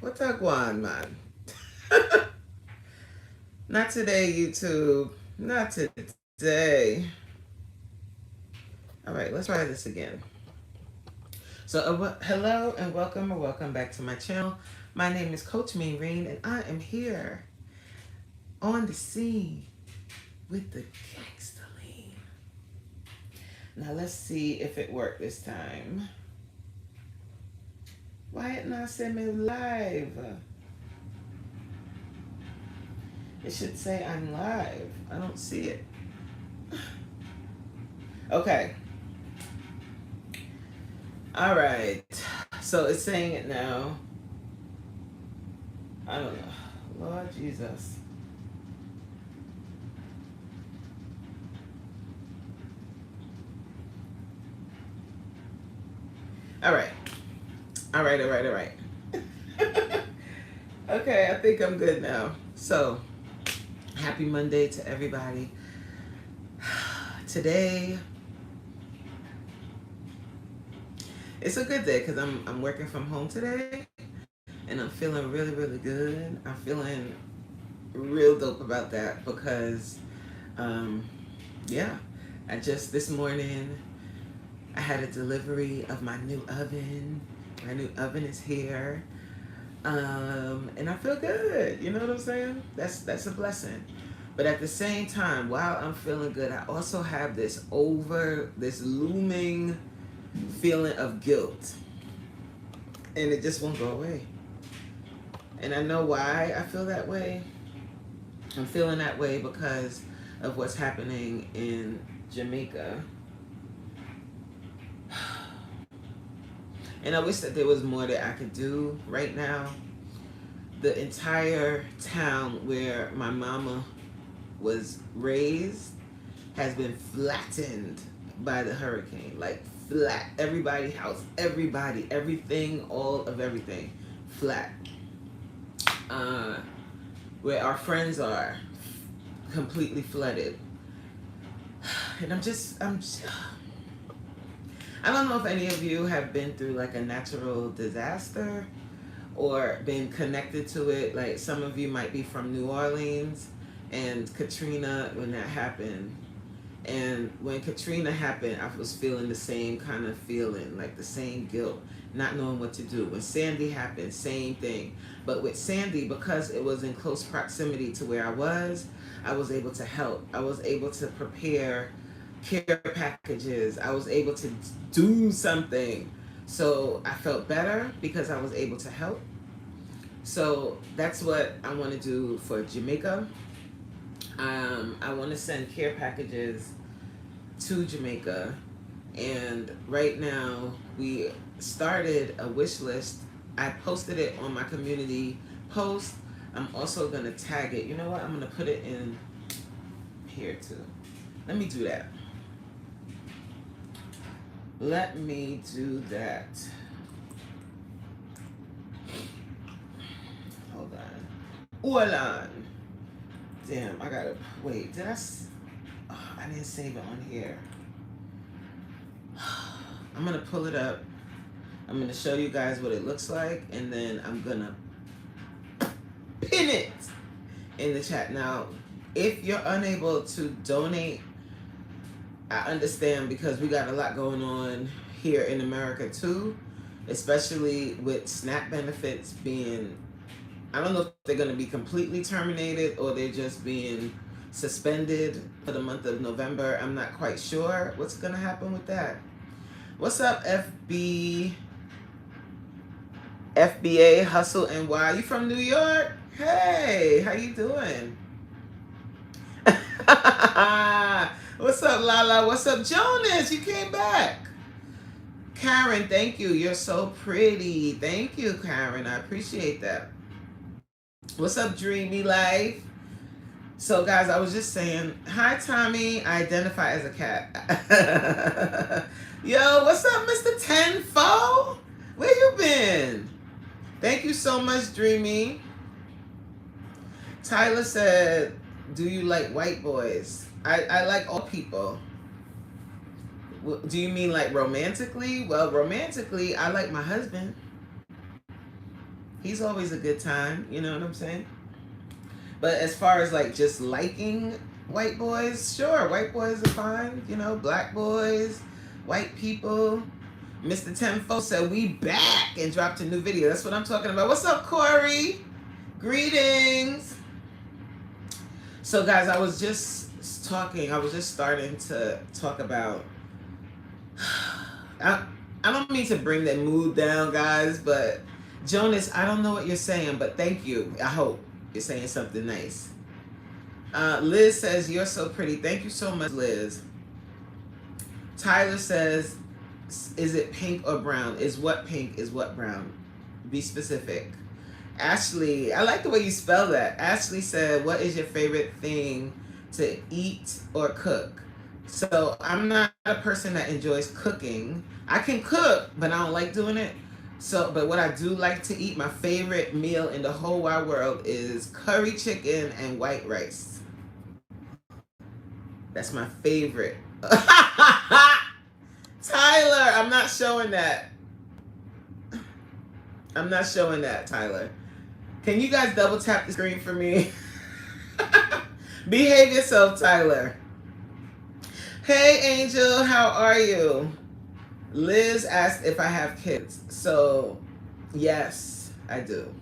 What a guan, man? Not today, YouTube. Not today. All right, let's try this again. So, hello and welcome or welcome back to my channel. My name is Coach Maureen, and I am here on the scene with the gangster lean. Now, let's see if it worked this time. Why it not send me live? It should say I'm live. I don't see it. Okay. All right. So it's saying it now. I don't know. Lord Jesus. All right. All right. All right. All right. Okay. I think I'm good now. So, happy Monday to everybody. Today, it's a good day because I'm working from home today, and I'm feeling really really good. I'm feeling real dope about that because, um, yeah, I just this morning I had a delivery of my new oven. My new oven is here. And I feel good. You know what I'm saying? That's a blessing. But at the same time, while I'm feeling good, I also have this looming feeling of guilt. And it just won't go away. And I know why I feel that way. I'm feeling that way because of what's happening in Jamaica. And I wish that there was more that I could do right now. The entire town where my mama was raised has been flattened by the hurricane. Like flat. Everybody, house, everybody, everything, all of everything. Flat. Where our friends are completely flooded. And I don't know if any of you have been through like a natural disaster or been connected to it. Like some of you might be from New Orleans and Katrina when that happened. And when Katrina happened, I was feeling the same kind of feeling, like the same guilt, not knowing what to do. When Sandy happened, same thing. But with Sandy, because it was in close proximity to where I was able to help. I was able to prepare care packages. I was able to do something. So I felt better because I was able to help. So that's what I want to do for Jamaica. I want to send care packages to Jamaica. And right now, we started a wish list. I posted it on my community post. I'm also going to tag it. You know what? I'm going to put it in here too. Let me do that. Let me do that. Hold on. Hold on. Damn, I gotta wait. I didn't save it on here. I'm gonna pull it up. I'm gonna show you guys what it looks like, and then I'm gonna pin it in the chat. Now, if you're unable to donate, I understand because we got a lot going on here in America too, especially with SNAP benefits being, I don't know if they're going to be completely terminated or they're just being suspended for the month of November. I'm not quite sure what's going to happen with that. What's up, FBA Hustle NY? You from New York? Hey, how you doing? What's up, Lala? What's up, Jonas? You came back. Karen, thank you. You're so pretty. Thank you, Karen. I appreciate that. What's up, Dreamy Life? So, guys, I was just saying, hi, Tommy. I identify as a cat. Yo, what's up, Mr. Tenfold? Where you been? Thank you so much, Dreamy. Tyler said, do you like white boys? I like all people. Do you mean like romantically? Well, romantically, I like my husband. He's always a good time. You know what I'm saying? But as far as like just liking white boys, sure, white boys are fine. You know, black boys, white people. Mr. Tenfold said we back and dropped a new video. That's what I'm talking about. What's up, Corey? Greetings. So guys, I was just starting to talk about I don't mean to bring that mood down, guys, but Jonas, I don't know what you're saying, but thank you. I hope you're saying something nice. Liz says, you're so pretty. Thank you so much, Liz. Tyler says, is it pink or brown? Is what pink? Is what brown? Be specific. Ashley, I like the way you spell that. Ashley said, what is your favorite thing to eat or cook? So I'm not a person that enjoys cooking. I can cook, but I don't like doing it. So, but what I do like to eat, my favorite meal in the whole wide world is curry chicken and white rice. That's my favorite. Tyler, I'm not showing that. I'm not showing that, Tyler. Can you guys double tap the screen for me? Behave yourself, Tyler. Hey, Angel, how are you? Liz asked if I have kids. So, yes, I do.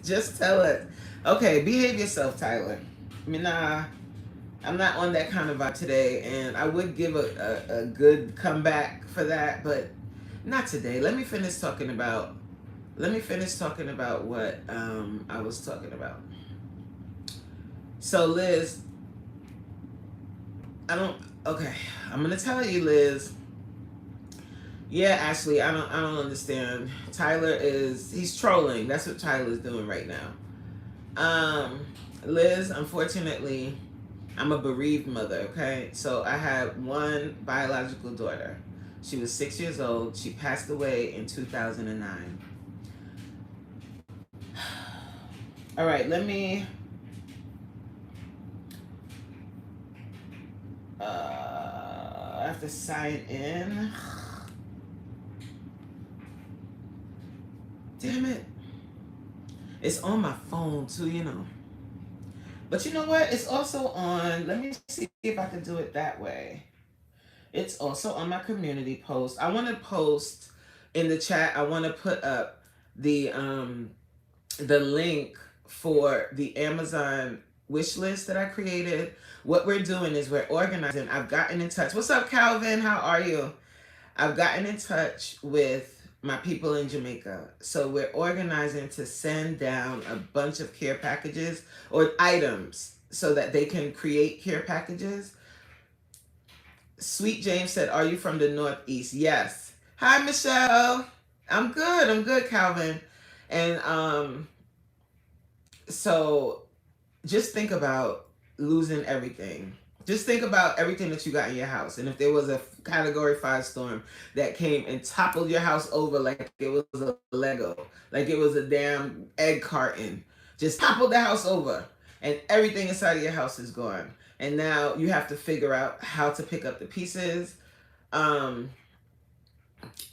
Just tell it. Okay, behave yourself, Tyler. I mean, I'm not on that kind of vibe today, and I would give a good comeback for that, but not today. Let me finish talking about what I was talking about. So Liz, I'm gonna tell you, Liz. Yeah, Ashley, I don't understand. Tyler he's trolling. That's what Tyler's doing right now. Liz, unfortunately, I'm a bereaved mother, okay? So I had one biological daughter. She was 6 years old. She passed away in 2009. All right, let me... I have to sign in. Damn it. It's on my phone too, you know. But you know what? It's also on, let me see if I can do it that way. It's also on my community post. I want to post in the chat, I want to put up the link for the Amazon wish list that I created. What we're doing is we're organizing. I've gotten in touch. What's up, Calvin? How are you? I've gotten in touch with my people in Jamaica. So we're organizing to send down a bunch of care packages or items so that they can create care packages. Sweet James said, are you from the Northeast? Yes. Hi, Michelle. I'm good, Calvin. And so just think about losing everything. Just think about everything that you got in your house. And if there was a Category 5 storm that came and toppled your house over like it was a Lego, like it was a damn egg carton, just toppled the house over and everything inside of your house is gone. And now you have to figure out how to pick up the pieces. A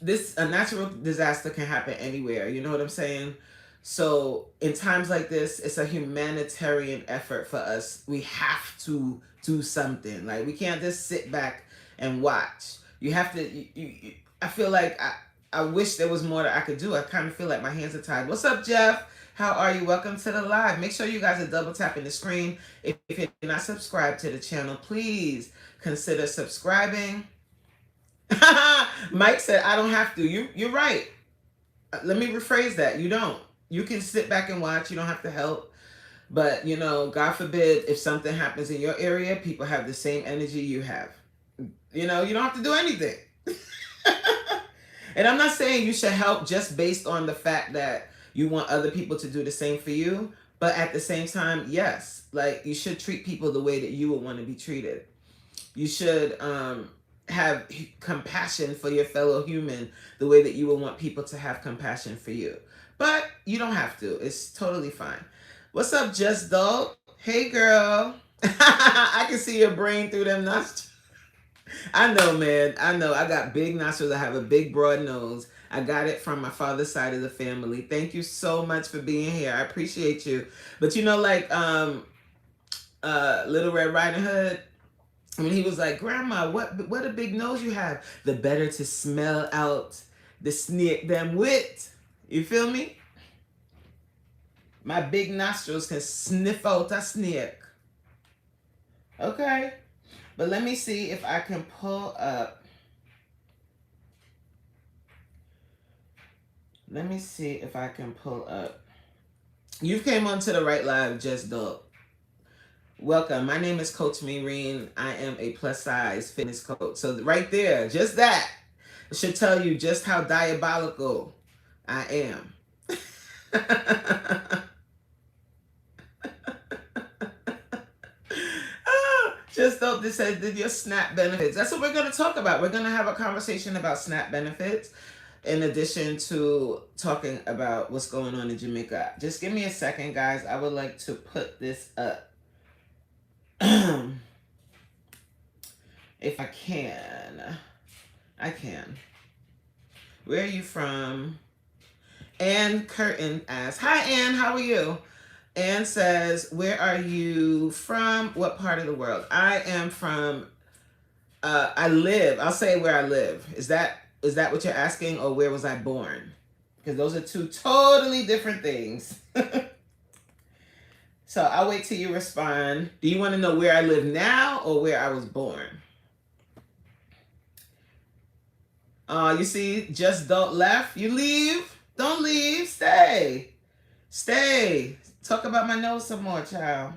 natural disaster can happen anywhere. You know what I'm saying? So in times like this, it's a humanitarian effort for us. We have to do something. Like we can't just sit back and watch. You have to, I feel like I wish there was more that I could do. I kind of feel like my hands are tied. What's up, Jeff? How are you? Welcome to the live. Make sure you guys are double tapping the screen. If you're not subscribed to the channel, please consider subscribing. Mike said, I don't have to. You're right. Let me rephrase that. You don't. You can sit back and watch. You don't have to help. But, you know, God forbid, if something happens in your area, people have the same energy you have. You know, you don't have to do anything. And I'm not saying you should help just based on the fact that you want other people to do the same for you. But at the same time, yes, like you should treat people the way that you would want to be treated. You should have compassion for your fellow human the way that you would want people to have compassion for you. But you don't have to. It's totally fine. What's up, Just Dope? Hey, girl. I can see your brain through them nostrils. I know, man. I know. I got big nostrils. I have a big, broad nose. I got it from my father's side of the family. Thank you so much for being here. I appreciate you. But you know, like Little Red Riding Hood, when he was like, "Grandma, what a big nose you have. The better to smell out the snake them wit." You feel me? My big nostrils can sniff out a snake. Okay. But let me see if I can pull up. Let me see if I can pull up. You came onto the right live, Just Dope. Welcome. My name is Coach Maureen. I am a plus size fitness coach. So right there, just that should tell you just how diabolical I am. Just Dope that says, did your SNAP benefits? That's what we're going to talk about. We're going to have a conversation about SNAP benefits in addition to talking about what's going on in Jamaica. Just give me a second, guys. I would like to put this up. If I can. I can. Where are you from? Ann Curtin asks, hi Ann, how are you? Ann says, where are you from? What part of the world? I am from, I'll say where I live. Is that what you're asking, or where was I born? Because those are two totally different things. So I'll wait till you respond. Do you want to know where I live now or where I was born? You see, Just Don't left. You leave. Don't leave. Stay. Stay. Talk about my nose some more, child.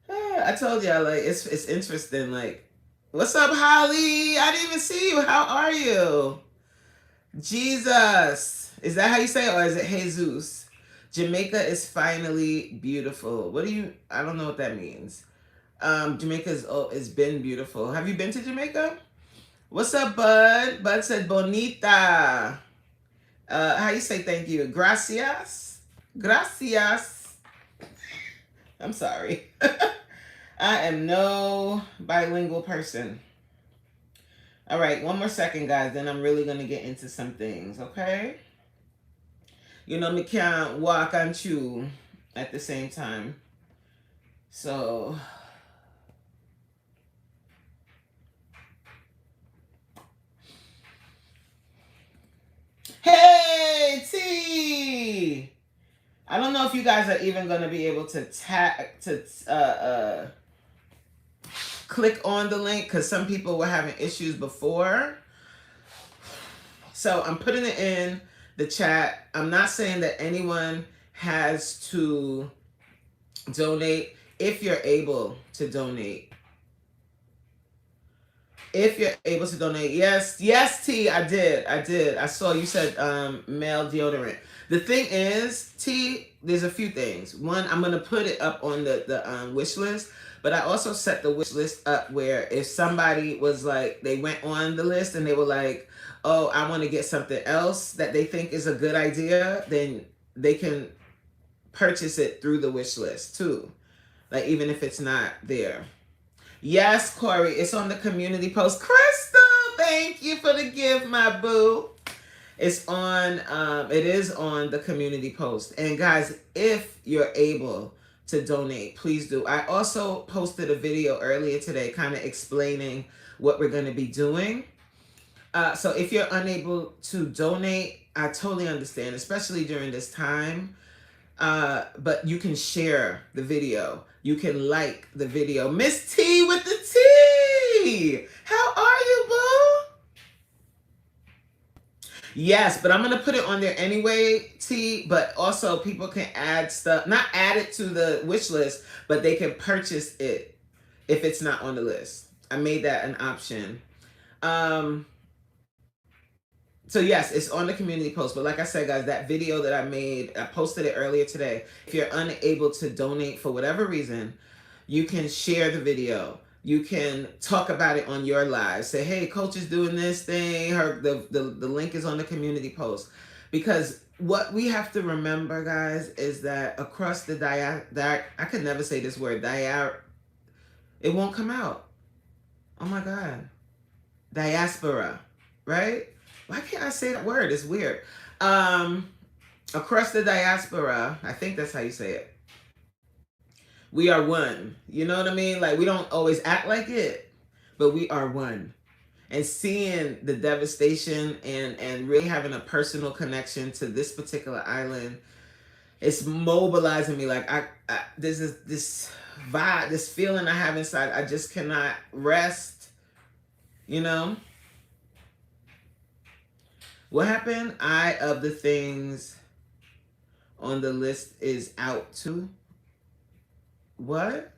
I told y'all, like, it's interesting. Like, what's up, Holly? I didn't even see you. How are you? Jesus. Is that how you say it, or is it Jesus? Jamaica is finally beautiful. I don't know what that means. Jamaica's it's been beautiful. Have you been to Jamaica? What's up, Bud? Bud said bonita. How you say thank you? Gracias. Gracias. I'm sorry. I am no bilingual person. All right, one more second, guys. Then I'm really going to get into some things, okay? You know, me can't walk and chew at the same time. So... Hey, T! I don't know if you guys are even going to be able to click on the link, because some people were having issues before. So I'm putting it in the chat. I'm not saying that anyone has to donate. If you're able to donate. If you're able to donate. Yes, T, I did. I saw you said male deodorant. The thing is, T, there's a few things. One, I'm going to put it up on the wish list, but I also set the wish list up where if somebody was like, they went on the list and they were like, oh, I want to get something else that they think is a good idea, then they can purchase it through the wish list too. Like, even if it's not there. Yes, Corey, it's on the community post. Crystal, thank you for the gift, my boo. It's on, it is on the community post. And guys, if you're able to donate, please do. I also posted a video earlier today kind of explaining what we're going to be doing. So if you're unable to donate, I totally understand, especially during this time. But you can share the video. You can like the video. Miss T with the T! How are you, boo? Yes, but I'm going to put it on there anyway, T. But also people can add stuff. Not add it to the wish list, but they can purchase it if it's not on the list. I made that an option. So yes, it's on the community post. But like I said, guys, that video that I made, I posted it earlier today. If you're unable to donate for whatever reason, you can share the video. You can talk about it on your live. Say, hey, Coach is doing this thing. The link is on the community post. Because what we have to remember, guys, is that across the I could never say this word, It won't come out. Oh my God. Diaspora, right? Why can't I say that word? It's weird. Um, Across the diaspora, I think that's how you say it. We are one. You know what I mean? Like, we don't always act like it, but we are one. And seeing the devastation and really having a personal connection to this particular island, it's mobilizing me. Like, I this is this vibe, this feeling I have inside. I just cannot rest. You know what happened? I of the things on the list is out too. What?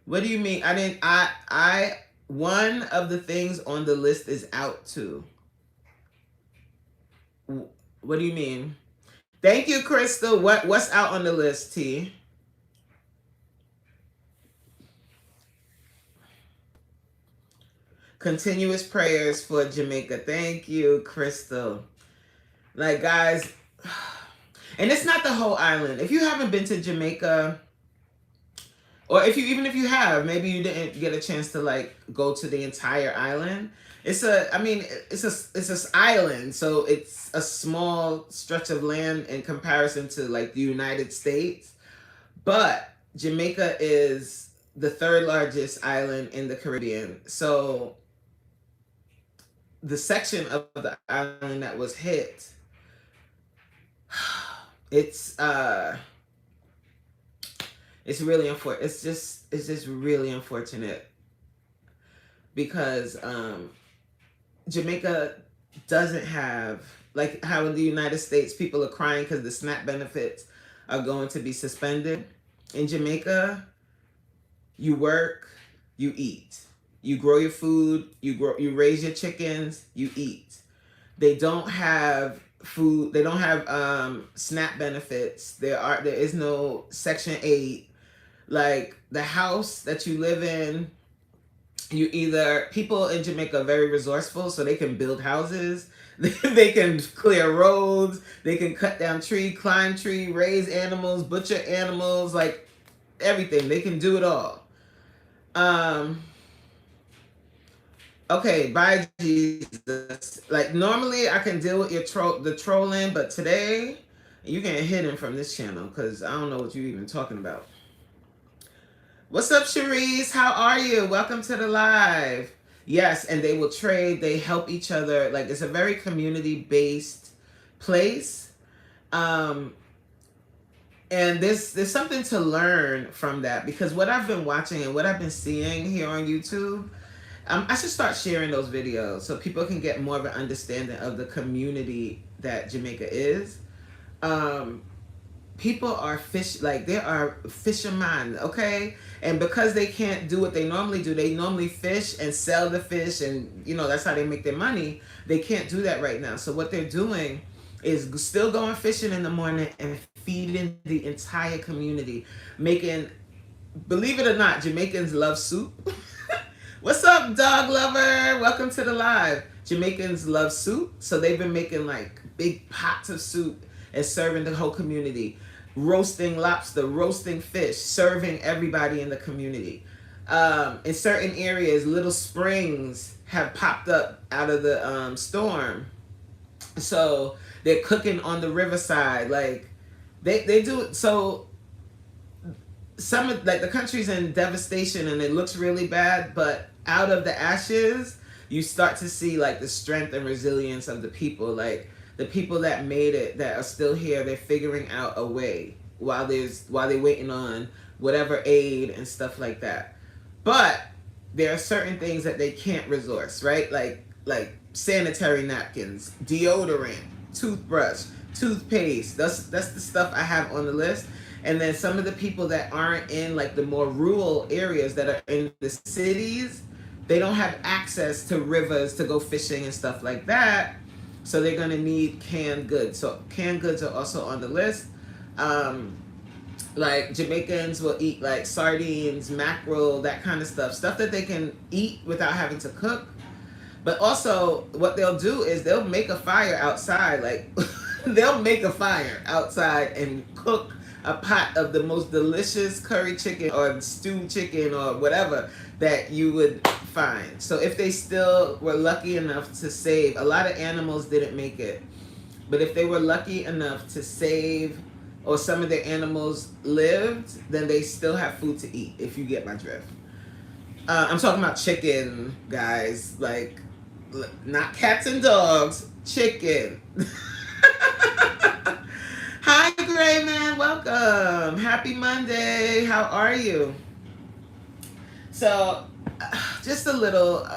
What do you mean? I didn't. I. One of the things on the list is out too. What do you mean? Thank you, Crystal. What's out on the list, T? Continuous prayers for Jamaica. Thank you, Crystal. Like, guys, and it's not the whole island. If you haven't been to Jamaica, or if you have, maybe you didn't get a chance to like go to the entire island. It's a island, so it's a small stretch of land in comparison to like the United States. But Jamaica is the third largest island in the Caribbean. So the section of the island that was hit, it's really unfortunate. It's just really unfortunate because Jamaica doesn't have, like how in the United States people are crying because the SNAP benefits are going to be suspended. In Jamaica, you work, you eat. You grow your food, you raise your chickens, you eat. They don't have food, they don't have SNAP benefits. There is no Section 8. Like the house that you live in, people in Jamaica are very resourceful, so they can build houses, they can clear roads, they can cut down tree, climb tree, raise animals, butcher animals, like everything. They can do it all. Okay, bye Jesus. Like normally I can deal with the trolling, but today you getting hidden from this channel because I don't know what you're even talking about. What's up, Cherise? How are you? Welcome to the live. Yes, and they will trade. They help each other. Like it's a very community-based place. And there's something to learn from that because what I've been watching and what I've been seeing here on YouTube, I should start sharing those videos so people can get more of an understanding of the community that Jamaica is. People are they are fishermen, okay? And because they can't do what they normally do, they normally fish and sell the fish and, that's how they make their money. They can't do that right now. So what they're doing is still going fishing in the morning and feeding the entire community. Believe it or not, Jamaicans love soup. What's up, dog lover? Welcome to the live. Jamaicans love soup, so they've been making like big pots of soup and serving the whole community. Roasting lobster, roasting fish, serving everybody in the community. In certain areas, little springs have popped up out of the storm. So they're cooking on the riverside. Like they do it. So some of like the country's in devastation and it looks really bad, but out of the ashes, you start to see like the strength and resilience of the people. Like the people that made it, that are still here, they're figuring out a way while they're waiting on whatever aid and stuff like that. But there are certain things that they can't resource, right? Like sanitary napkins, deodorant, toothbrush, toothpaste. That's the stuff I have on the list. And then some of the people that aren't in like the more rural areas that are in the cities, they don't have access to rivers to go fishing and stuff like that. So they're going to need canned goods. So canned goods are also on the list. Like Jamaicans will eat like sardines, mackerel, that kind of stuff. Stuff that they can eat without having to cook. But also what they'll do is they'll make a fire outside. Like they'll make a fire outside and cook a pot of the most delicious curry chicken or stewed chicken or whatever that you would find. So if they still were lucky enough to save, a lot of animals didn't make it, but if they were lucky enough to save, or some of the animals lived, then they still have food to eat, if you get my drift. I'm talking about chicken, guys, like not cats and dogs, chicken. Hi, Gray Man, welcome. Happy Monday. How are you? So, just a little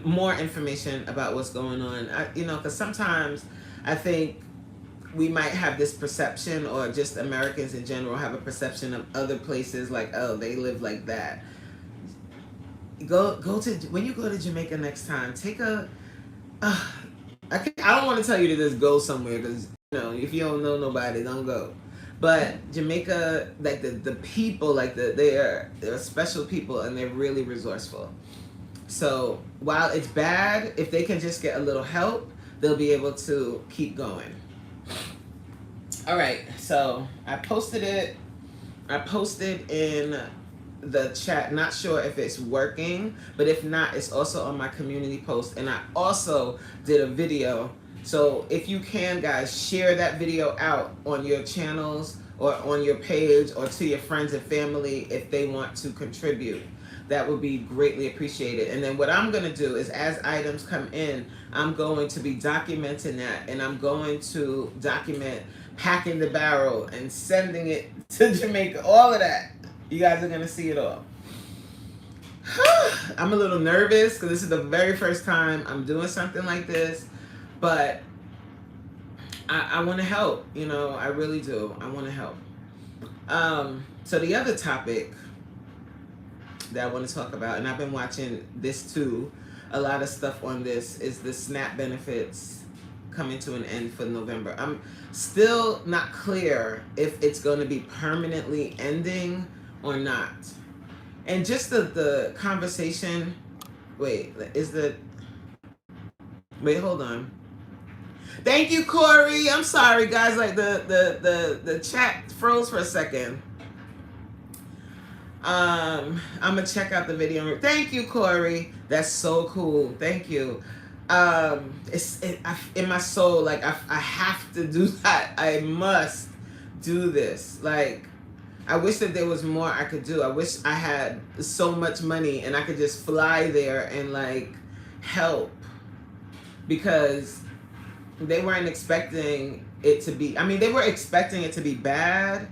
more information about what's going on. Because sometimes I think we might have this perception, or just Americans in general have a perception of other places like, oh, they live like that. Go to, when you go to Jamaica next time, take a. I don't want to tell you to just go somewhere, because if you don't know nobody, don't go. But Jamaica, like the people, like they're special people, and they're really resourceful. So while it's bad, if they can just get a little help, they'll be able to keep going. All right, so I posted it. I posted in the chat. Not sure if it's working, but if not, it's also on my community post, and I also did a video. So if you can, guys, share that video out on your channels or on your page, or to your friends and family if they want to contribute. That would be greatly appreciated. And then what I'm going to do is, as items come in, I'm going to be documenting that, and I'm going to document packing the barrel and sending it to Jamaica, all of that. You guys are going to see it all. I'm a little nervous because this is the very first time I'm doing something like this, but I want to help. I really do. I want to help. So the other topic that I want to talk about, and I've been watching this too, a lot of stuff on this, is the SNAP benefits coming to an end for November. I'm still not clear if it's going to be permanently ending or not. And just the conversation, wait, hold on. Thank you, Corey. I'm sorry, guys, like the chat froze for a second. I'm gonna check out the video. Thank you, Corey. That's so cool. Thank you. In my soul, like I have to do that. I must do this. Like, I wish that there was more I could do. I wish I had so much money and I could just fly there and like help, because they weren't expecting it to be. I mean, they were expecting it to be bad,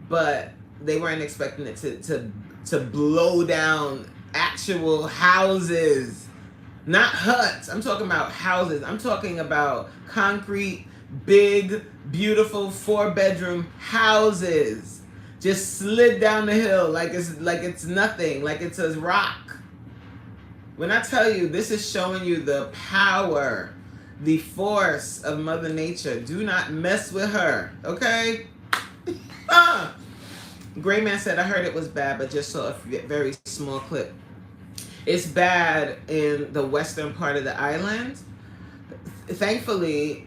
but they weren't expecting it to blow down actual houses. Not huts. I'm talking about houses. I'm talking about concrete, big, beautiful 4-bedroom houses. Just slid down the hill like it's nothing, like it's a rock. When I tell you, this is showing you the power, the force of Mother Nature. Do not mess with her, okay? Gray Man said, I heard it was bad, but just saw a very small clip. It's bad in the western part of the island. Thankfully,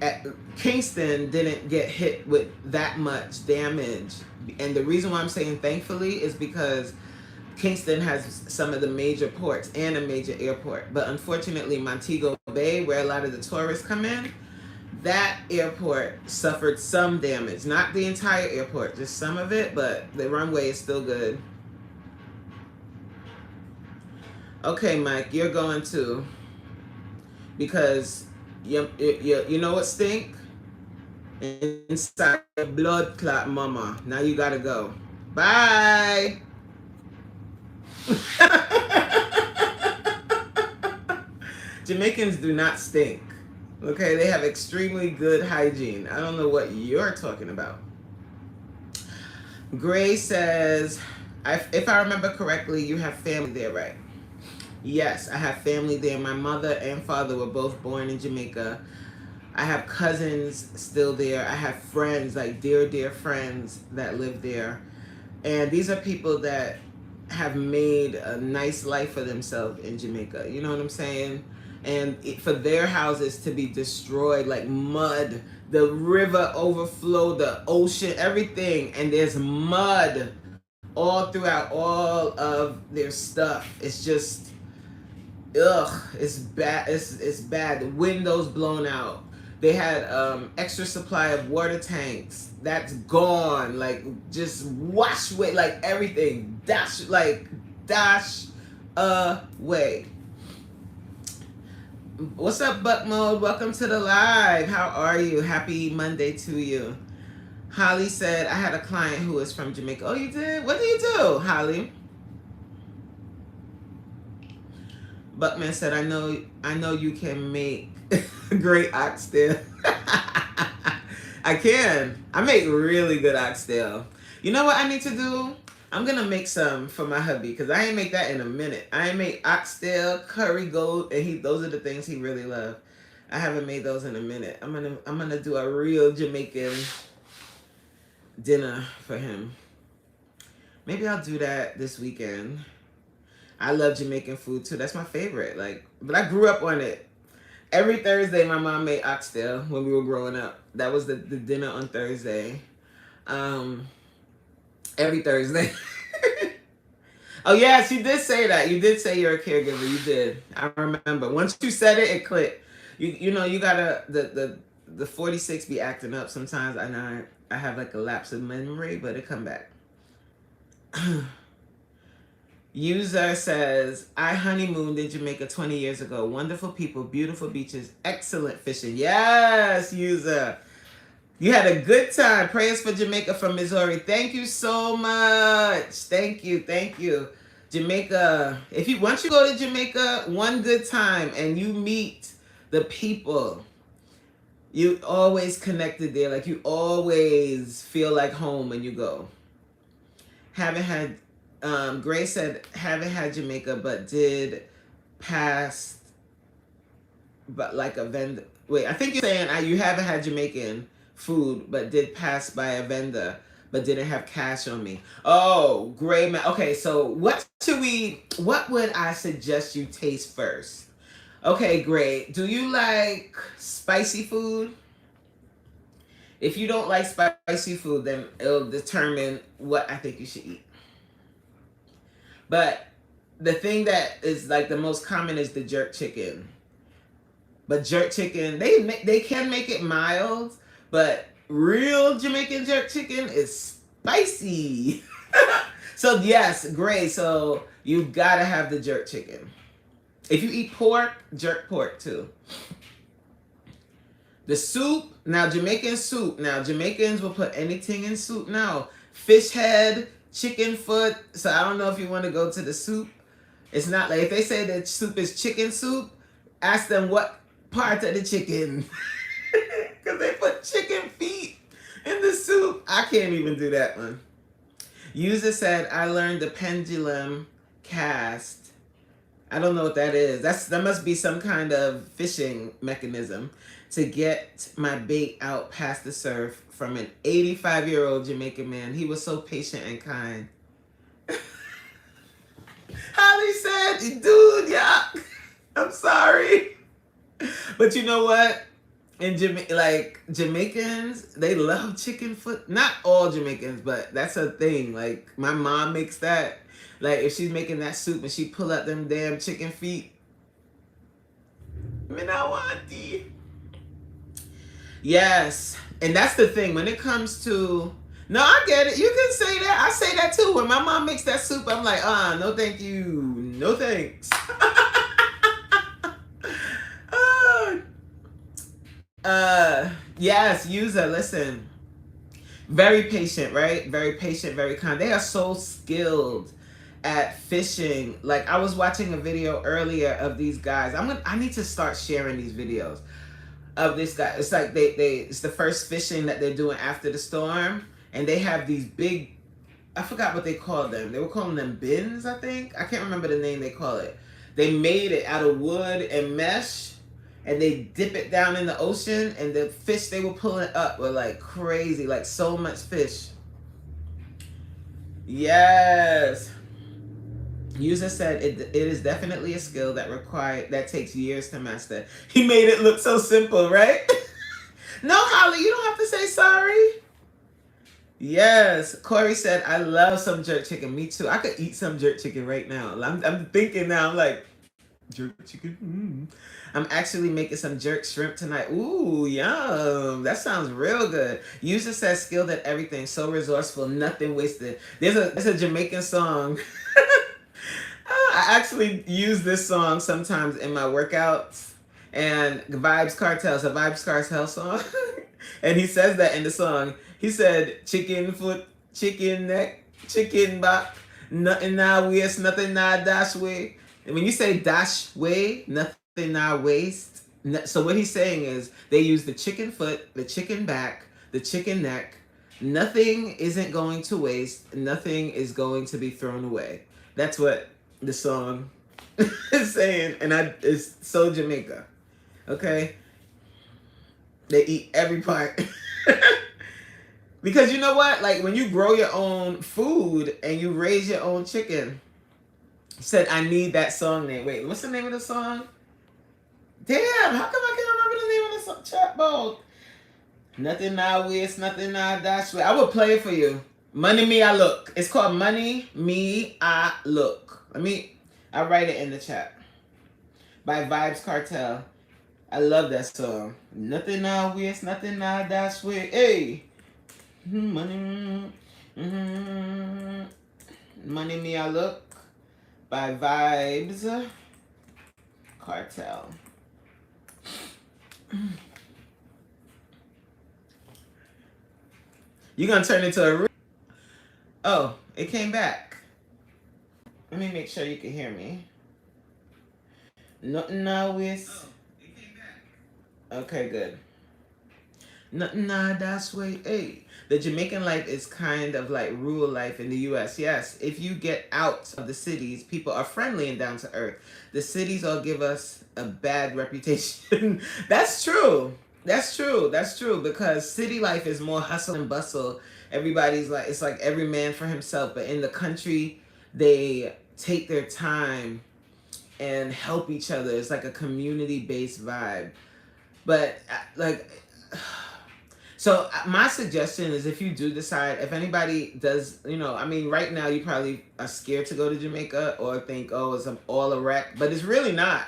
Kingston didn't get hit with that much damage. And the reason why I'm saying thankfully is because Kingston has some of the major ports and a major airport. But unfortunately, Montego Bay, where a lot of the tourists come in, that airport suffered some damage. Not the entire airport, just some of it, but the runway is still good. Okay, Mike, you're going to, because you know what stink? Inside the blood clot, mama. Now you gotta go. Bye. Jamaicans do not stink. Okay, they have extremely good hygiene. I don't know what you're talking about. Gray says, if I remember correctly, you have family there, right? Yes, I have family there. My mother and father were both born in Jamaica. I have cousins still there. I have friends, like dear friends that live there. And these are people that have made a nice life for themselves in Jamaica. You know what I'm saying? and for their houses to be destroyed, like mud. The river overflowed, the ocean, everything, and there's mud all throughout all of their stuff. It's just, ugh, it's bad. It's bad. The windows blown out. They had extra supply of water tanks. That's gone. Like, just wash away, like everything. Dash away. What's up, Buck Mode? Welcome to the live. How are you? Happy Monday to you. Holly said, I had a client who was from Jamaica. Oh, you did? What do you do, Holly? Buckman said, I know you can make great oxtail. I can. I make really good oxtail. You know what I need to do? I'm going to make some for my hubby because I ain't make that in a minute. I ain't make oxtail, curry goat, and those are the things he really loves. I haven't made those in a minute. I'm gonna do a real Jamaican dinner for him. Maybe I'll do that this weekend. I love Jamaican food too. That's my favorite. But I grew up on it. Every Thursday, my mom made oxtail when we were growing up. That was the dinner on Thursday. Every Thursday. Oh, yes, you did say that. You did say you're a caregiver. You did. I remember. Once you said it, it clicked. You know, you gotta, the 46 be acting up sometimes. I know I have like a lapse of memory, but it come back. User says, I honeymooned in Jamaica 20 years ago. Wonderful people, beautiful beaches, excellent fishing. Yes, user. You had a good time. Prayers for Jamaica from Missouri. Thank you so much. Thank you. Jamaica. Once you go to Jamaica, one good time and you meet the people, you always connected there. Like you always feel like home when you go. Haven't had, Grace said, haven't had Jamaica, but did pass, but like a vendor. Wait, I think you're saying you haven't had Jamaican food, but did pass by a vendor, but didn't have cash on me. Oh, great, man. Okay, so what would I suggest you taste first? Okay, great. Do you like spicy food? If you don't like spicy food, then it'll determine what I think you should eat. But the thing that is like the most common is the jerk chicken. But jerk chicken, they can make it mild, but real Jamaican jerk chicken is spicy. So yes, great. So you gotta have the jerk chicken. If you eat pork, jerk pork too. The soup, now Jamaican soup. Now Jamaicans will put anything in soup now. Fish head, chicken foot. So I don't know if you want to go to the soup. It's not like, if they say that soup is chicken soup, ask them what part of the chicken. Because they put chicken feet in the soup. I can't even do that one. User said, I learned the pendulum cast. I don't know what that is. That must be some kind of fishing mechanism to get my bait out past the surf from an 85-year-old Jamaican man. He was so patient and kind. Holly said, dude, yeah, I'm sorry. But you know what? In Jamaicans, they love chicken foot. Not all Jamaicans, but that's a thing. Like, my mom makes that. Like, if she's making that soup and she pull out them damn chicken feet. Me not want it. Yes. And that's the thing. When it comes to... No, I get it. You can say that. I say that too. When my mom makes that soup, I'm like, no thank you. No thanks. Yes, user, listen. Very patient, right? Very patient, very kind. They are so skilled at fishing. Like, I was watching a video earlier of these guys. I need to start sharing these videos of this guy. It's like it's the first fishing that they're doing after the storm, and they have these big, I forgot what they called them. They were calling them bins, I think. I can't remember the name they call it. They made it out of wood and mesh, and they dip it down in the ocean, and the fish they were pulling up were like crazy, like so much fish. Yes. User said it is definitely a skill that takes years to master. He made it look so simple, right? No, Holly, you don't have to say sorry. Yes, Corey said, I love some jerk chicken. Me too. I could eat some jerk chicken right now. I'm thinking now, I'm like, jerk chicken. I'm actually making some jerk shrimp tonight. Ooh, yum. That sounds real good. User says skilled at everything, so resourceful, nothing wasted. There's a Jamaican song. I actually use this song sometimes in my workouts. And Vibes Cartel's a Vibes Cartel song. And he says that in the song. He said, chicken foot, chicken neck, chicken back, nothing now waist, nothing now dash way. And when you say dash way, nothing now waist. So what he's saying is they use the chicken foot, the chicken back, the chicken neck. Nothing isn't going to waste. Nothing is going to be thrown away. That's what the song is saying. And it's so Jamaica. Okay? They eat every part. Because you know what? Like when you grow your own food and you raise your own chicken, said I need that song name. Wait, what's the name of the song? Damn, how come I can't remember the name of the song? Chat bowl. Nothing now waste, nothing now dash way. I will play it for you. Money Me I Look. It's called Money Me I Look. I'll write it in the chat. By Vibes Cartel. I love that song. Nothing now waste, nothing now dash way. Hey. Money. Money Me I Look. By Vibes Cartel. You're gonna turn into a... Oh, it came back. Let me make sure you can hear me. Nothing now waste. Oh, it came back. Okay, good. Nothing now that's way. Hey, the Jamaican life is kind of like rural life in the U.S. Yes, if you get out of the cities, people are friendly and down to earth. The cities all give us a bad reputation. That's true. That's true. That's true. Because city life is more hustle and bustle. Everybody's like, it's like every man for himself. But in the country, they take their time and help each other. It's like a community-based vibe. But like... So my suggestion is if you do decide, if anybody does, right now you probably are scared to go to Jamaica or think, oh, it's all a wreck, but it's really not.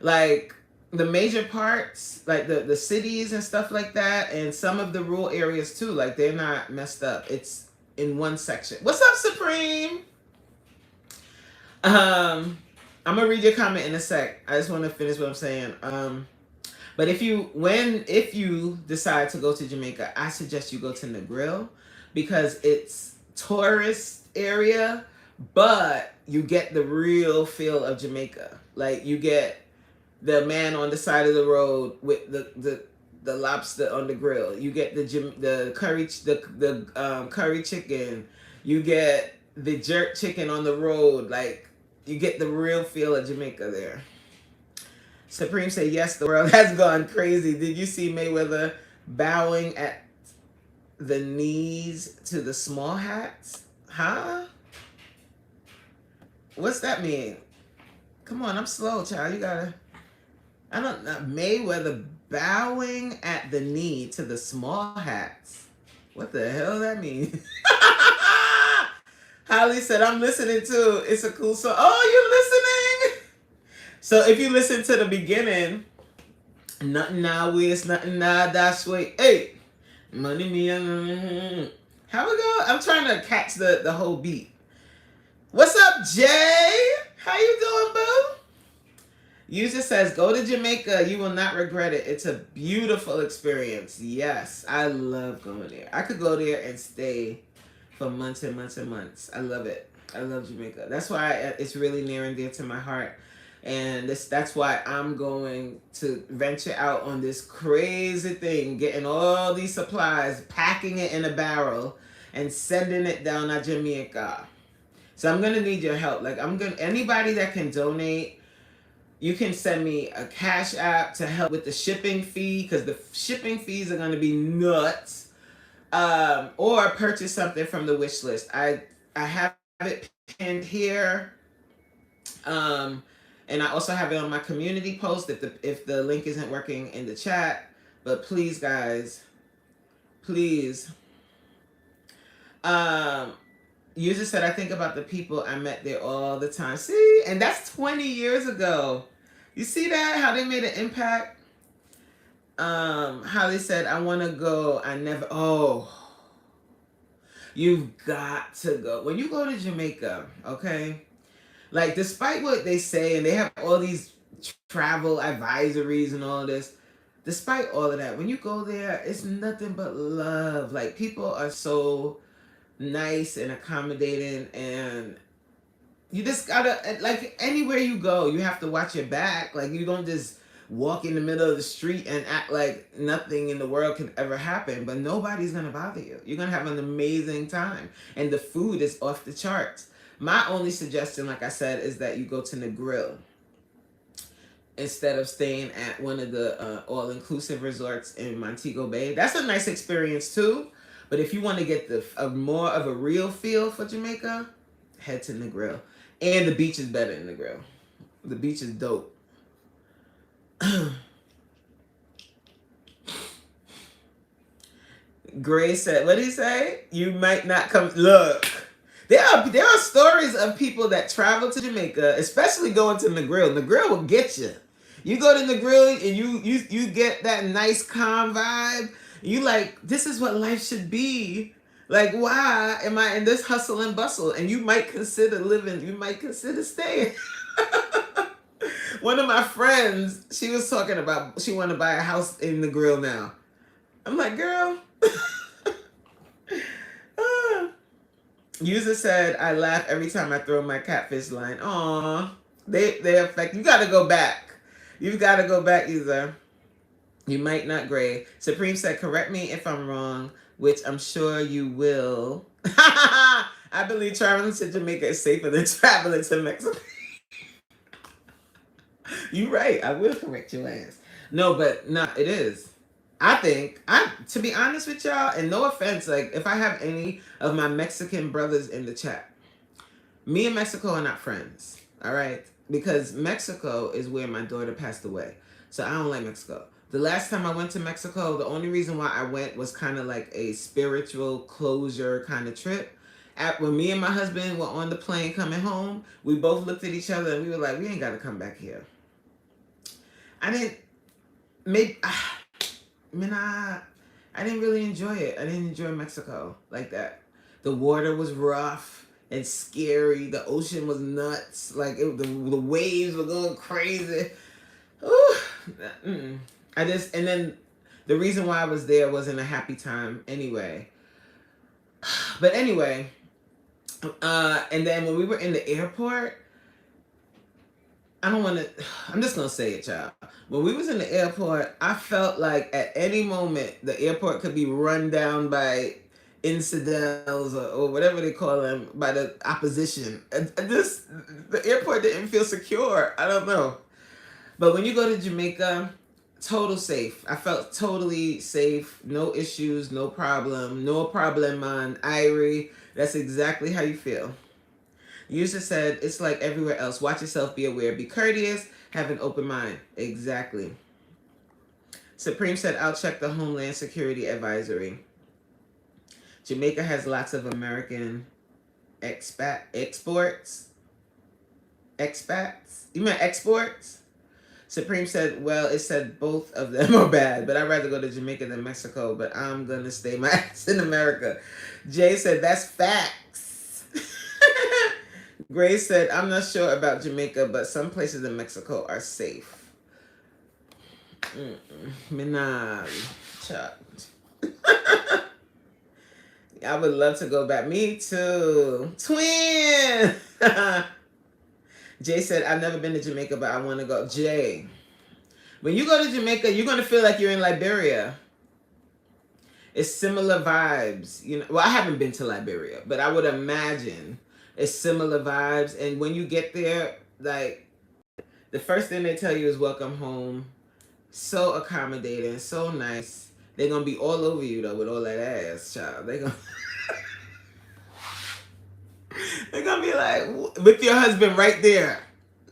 Like the major parts, like the cities and stuff like that, and some of the rural areas too, like they're not messed up. It's in one section. What's up, Supreme? I'm gonna read your comment in a sec. I just want to finish what I'm saying. But if you decide to go to Jamaica, I suggest you go to Negril because it's tourist area, but you get the real feel of Jamaica. Like you get the man on the side of the road with the lobster on the grill. You get the curry chicken. You get the jerk chicken on the road. Like you get the real feel of Jamaica there. Supreme said, yes, the world has gone crazy. Did you see Mayweather bowing at the knees to the small hats? Huh? What's that mean? Come on, I'm slow, child. You gotta... I don't know. Mayweather bowing at the knee to the small hats. What the hell that mean? Holly said, I'm listening too. It's a cool song. Oh, you listening? So if you listen to the beginning, nothing now waste, nothing now dash way. Hey, money me. How we go? I'm trying to catch the whole beat. What's up, Jay? How you doing, boo? User says, go to Jamaica. You will not regret it. It's a beautiful experience. Yes, I love going there. I could go there and stay for months and months and months. I love it. I love Jamaica. That's why it's really near and dear to my heart. And that's why I'm going to venture out on this crazy thing, getting all these supplies, packing it in a barrel, and sending it down to Jamaica. So I'm gonna need your help. Like anybody that can donate, you can send me a Cash App to help with the shipping fee because the shipping fees are gonna be nuts. Or purchase something from the wish list. I have it pinned here. Um, and I also have it on my community post if the link isn't working in the chat. But please, guys, please. Um, User said, I think about the people I met there all the time. See, and that's 20 years ago. You see that? How they made an impact? How they said, I want to go. I never. Oh, you've got to go. When you go to Jamaica, okay? Like, despite what they say, and they have all these travel advisories and all this, despite all of that, when you go there, it's nothing but love. Like, people are so nice and accommodating, and you just gotta, like, anywhere you go, you have to watch your back. Like, you don't just walk in the middle of the street and act like nothing in the world can ever happen, but nobody's gonna bother you. You're gonna have an amazing time, and the food is off the charts. My only suggestion, like I said, is that you go to Negril instead of staying at one of the all-inclusive resorts in Montego Bay. That's a nice experience too. But if you want to get more of a real feel for Jamaica, head to Negril. And the beach is better in Negril. The beach is dope. Gray said, what did he say? You might not come. Look, there are stories of people that travel to Jamaica, especially going to Negril. Negril will get you. You go to Negril and you get that nice calm vibe. You like, this is what life should be. Like, why am I in this hustle and bustle? And you might consider living, you might consider staying. One of my friends, she was talking about she wanted to buy a house in Negril now. I'm like, girl. User said, I laugh every time I throw my catfish line. Aw, they affect, you gotta go back. You've got to go back, User. You might not, Gray. Supreme said, correct me if I'm wrong, which I'm sure you will. I believe traveling to Jamaica is safer than traveling to Mexico. You're right. I will correct your ass. No, but no, it is. I think, to be honest with y'all, and no offense, like, if I have any of my Mexican brothers in the chat, me and Mexico are not friends, all right? Because Mexico is where my daughter passed away. So I don't like Mexico. The last time I went to Mexico, the only reason why I went was kind of like a spiritual closure kind of trip. When me and my husband were on the plane coming home, we both looked at each other and we were like, we ain't got to come back here. I didn't really enjoy it. I didn't enjoy Mexico like that. The water was rough and scary. The ocean was nuts. Like, the waves were going crazy. Ooh. And then the reason why I was there wasn't a happy time anyway. But anyway, and then when we were in the airport, I'm just going to say it, y'all. When we was in the airport, I felt like at any moment the airport could be run down by infidels or whatever they call them, by the opposition. The airport didn't feel secure. I don't know. But when you go to Jamaica, total safe. I felt totally safe. No issues, no problem. No problem on Irie. That's exactly how you feel. User said, it's like everywhere else. Watch yourself, be aware, be courteous, have an open mind. Exactly. Supreme said, I'll check the Homeland Security Advisory. Jamaica has lots of American expats? You meant exports? Supreme said, well, it said both of them are bad, but I'd rather go to Jamaica than Mexico, but I'm going to stay my ass in America. Jay said, that's facts. Grace said, I'm not sure about Jamaica, but some places in Mexico are safe. Minaj. I would love to go back. Me too. Twin! Jay said, I've never been to Jamaica, but I want to go. Jay, when you go to Jamaica, you're going to feel like you're in Liberia. It's similar vibes. You know, well, I haven't been to Liberia, but I would imagine it's similar vibes. And when you get there, like, the first thing they tell you is welcome home. So accommodating, so nice. They're going to be all over you, though, with all that ass, child. They're going to be like, with your husband right there.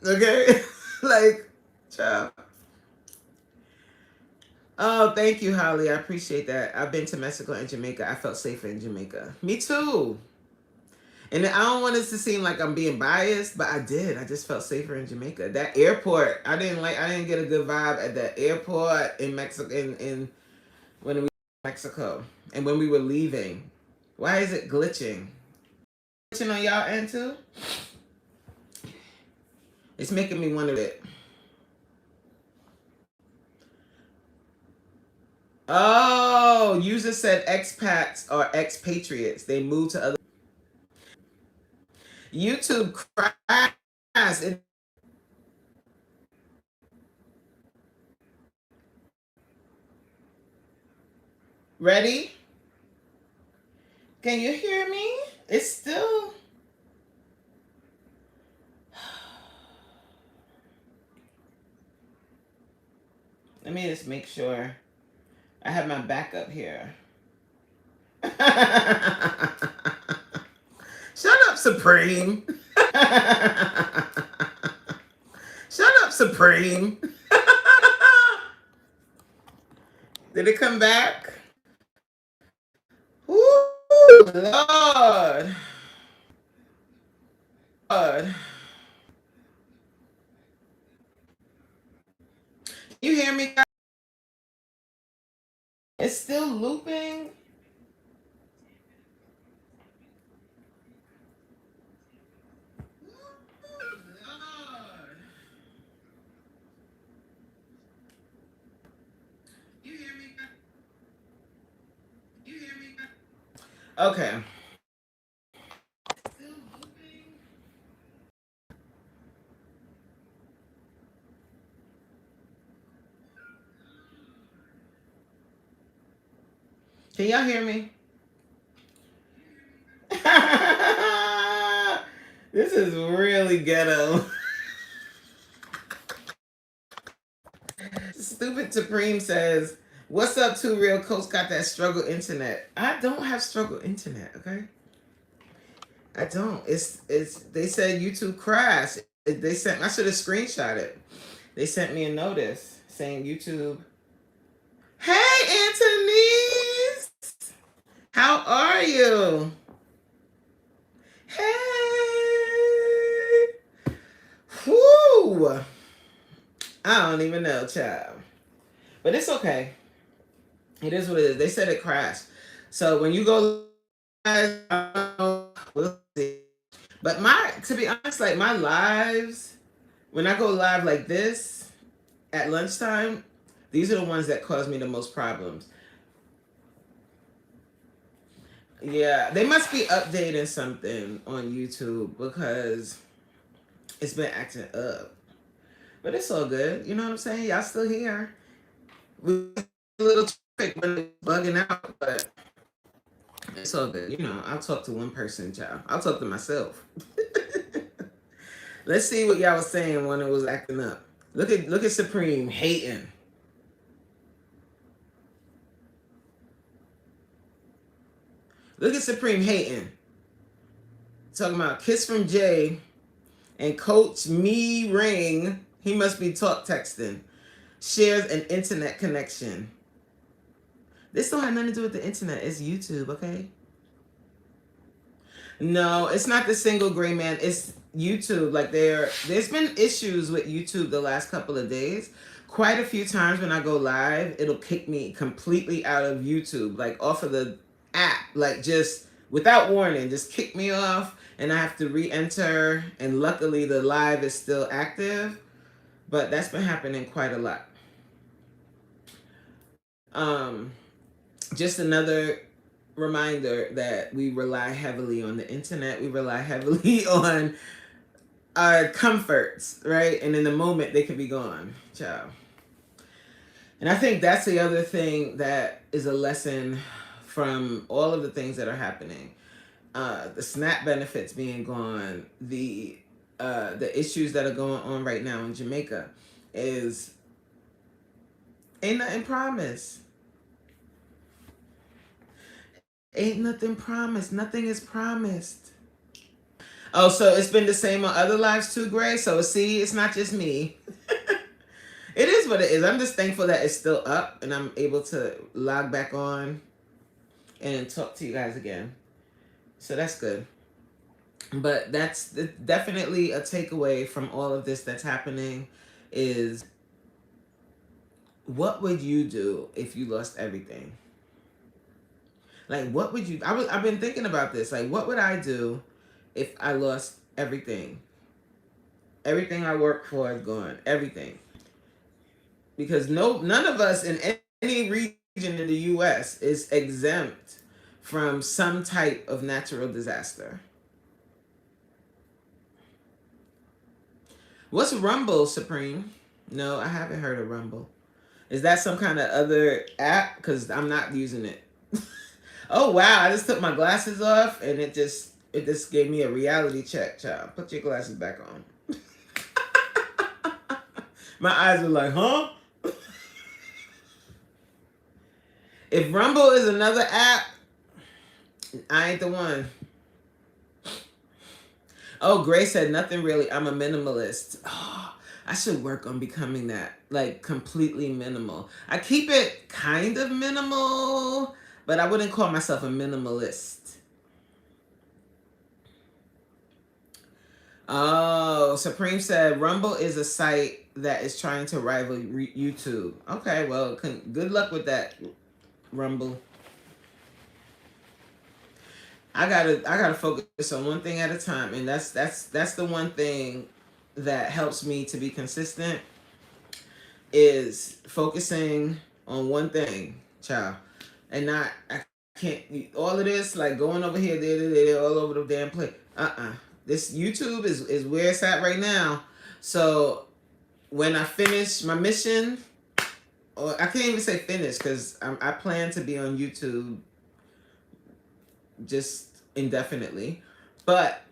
Okay? Like, child. Oh, thank you, Holly. I appreciate that. I've been to Mexico and Jamaica. I felt safer in Jamaica. Me too. And I don't want this to seem like I'm being biased, but I did. I just felt safer in Jamaica. That airport, I didn't get a good vibe at that airport in Mexico in when we were in Mexico. And when we were leaving. Why is it glitching? Glitching on y'all end too? It's making me wonder it. Oh, user said expats or expatriates. They moved to other YouTube crashed. Ready? Can you hear me? It's still. Let me just make sure. I have my backup here. Shut up, Supreme. Shut up, Supreme. Did it come back? Woo, Lord. Lord. You hear me, guys? It's still looping. Lord. You hear me? You hear me? Okay. Still looping. Can y'all hear me? This is really ghetto. Stupid Supreme says, "What's up, Two Real Coach got that struggle internet?" I don't have struggle internet, okay? I don't. It's they said YouTube crashed. They sent I should have screenshot it. They sent me a notice saying YouTube. Hey Anthony's! How are you? Hey! Whoo! I don't even know, child. But it's okay. It is what it is. They said it crashed. So when you go live, we'll see. But to be honest, like my lives, when I go live like this at lunchtime, these are the ones that cause me the most problems. Yeah, they must be updating something on YouTube because it's been acting up. But it's all good. You know what I'm saying? Y'all still here. We a little traffic when it's bugging out, but it's all good. You know, I'll talk to one person, child. I'll talk to myself. Let's see what y'all was saying when it was acting up. Look at Supreme hating. Look at Supreme hating. Talking about Kiss from Jay and Coach Me Ring. He must be talk texting. Shares an internet connection. This don't have nothing to do with the internet. It's YouTube, okay? No, it's not the single gray man. It's YouTube. Like there's been issues with YouTube the last couple of days. Quite a few times when I go live, it'll kick me completely out of YouTube, like off of the app, like just without warning, just kick me off, and I have to re-enter. And luckily, the live is still active, but that's been happening quite a lot. Um, just another reminder that we rely heavily on the internet. We rely heavily on our comforts, right? And in the moment, they could be gone. Ciao. And I think that's the other thing that is a lesson from all of the things that are happening. The SNAP benefits being gone, the issues that are going on right now in Jamaica is ain't nothing promised. Ain't nothing promised. Nothing is promised. Oh, so it's been the same on other lives too, Gray. So see, it's not just me. It is what it is. I'm just thankful that it's still up and I'm able to log back on and talk to you guys again. So that's good. But that's definitely a takeaway from all of this that's happening is what would you do if you lost everything? Like what would you I've been thinking about this. Like what would I do if I lost everything? Everything I worked for is gone. Everything. Because none of us in any region in the US is exempt from some type of natural disaster. What's Rumble, Supreme? No, I haven't heard of Rumble. Is that some kind of other app? Because I'm not using it. Oh wow! I just took my glasses off and it just gave me a reality check. Child, put your glasses back on. My eyes were like, huh? If Rumble is another app, I ain't the one. Oh, Gray said nothing really. I'm a minimalist. Oh, I should work on becoming that. Like completely minimal. I keep it kind of minimal, but I wouldn't call myself a minimalist. Oh, Supreme said Rumble is a site that is trying to rival YouTube. Okay, well, good luck with that, Rumble. I gotta focus on one thing at a time, and that's the one thing that helps me to be consistent is focusing on one thing, child, and not I can't all of this like going over here, there, all over the damn place. This YouTube is where it's at right now. So when I finish my mission, or I can't even say finish because I plan to be on YouTube just indefinitely. But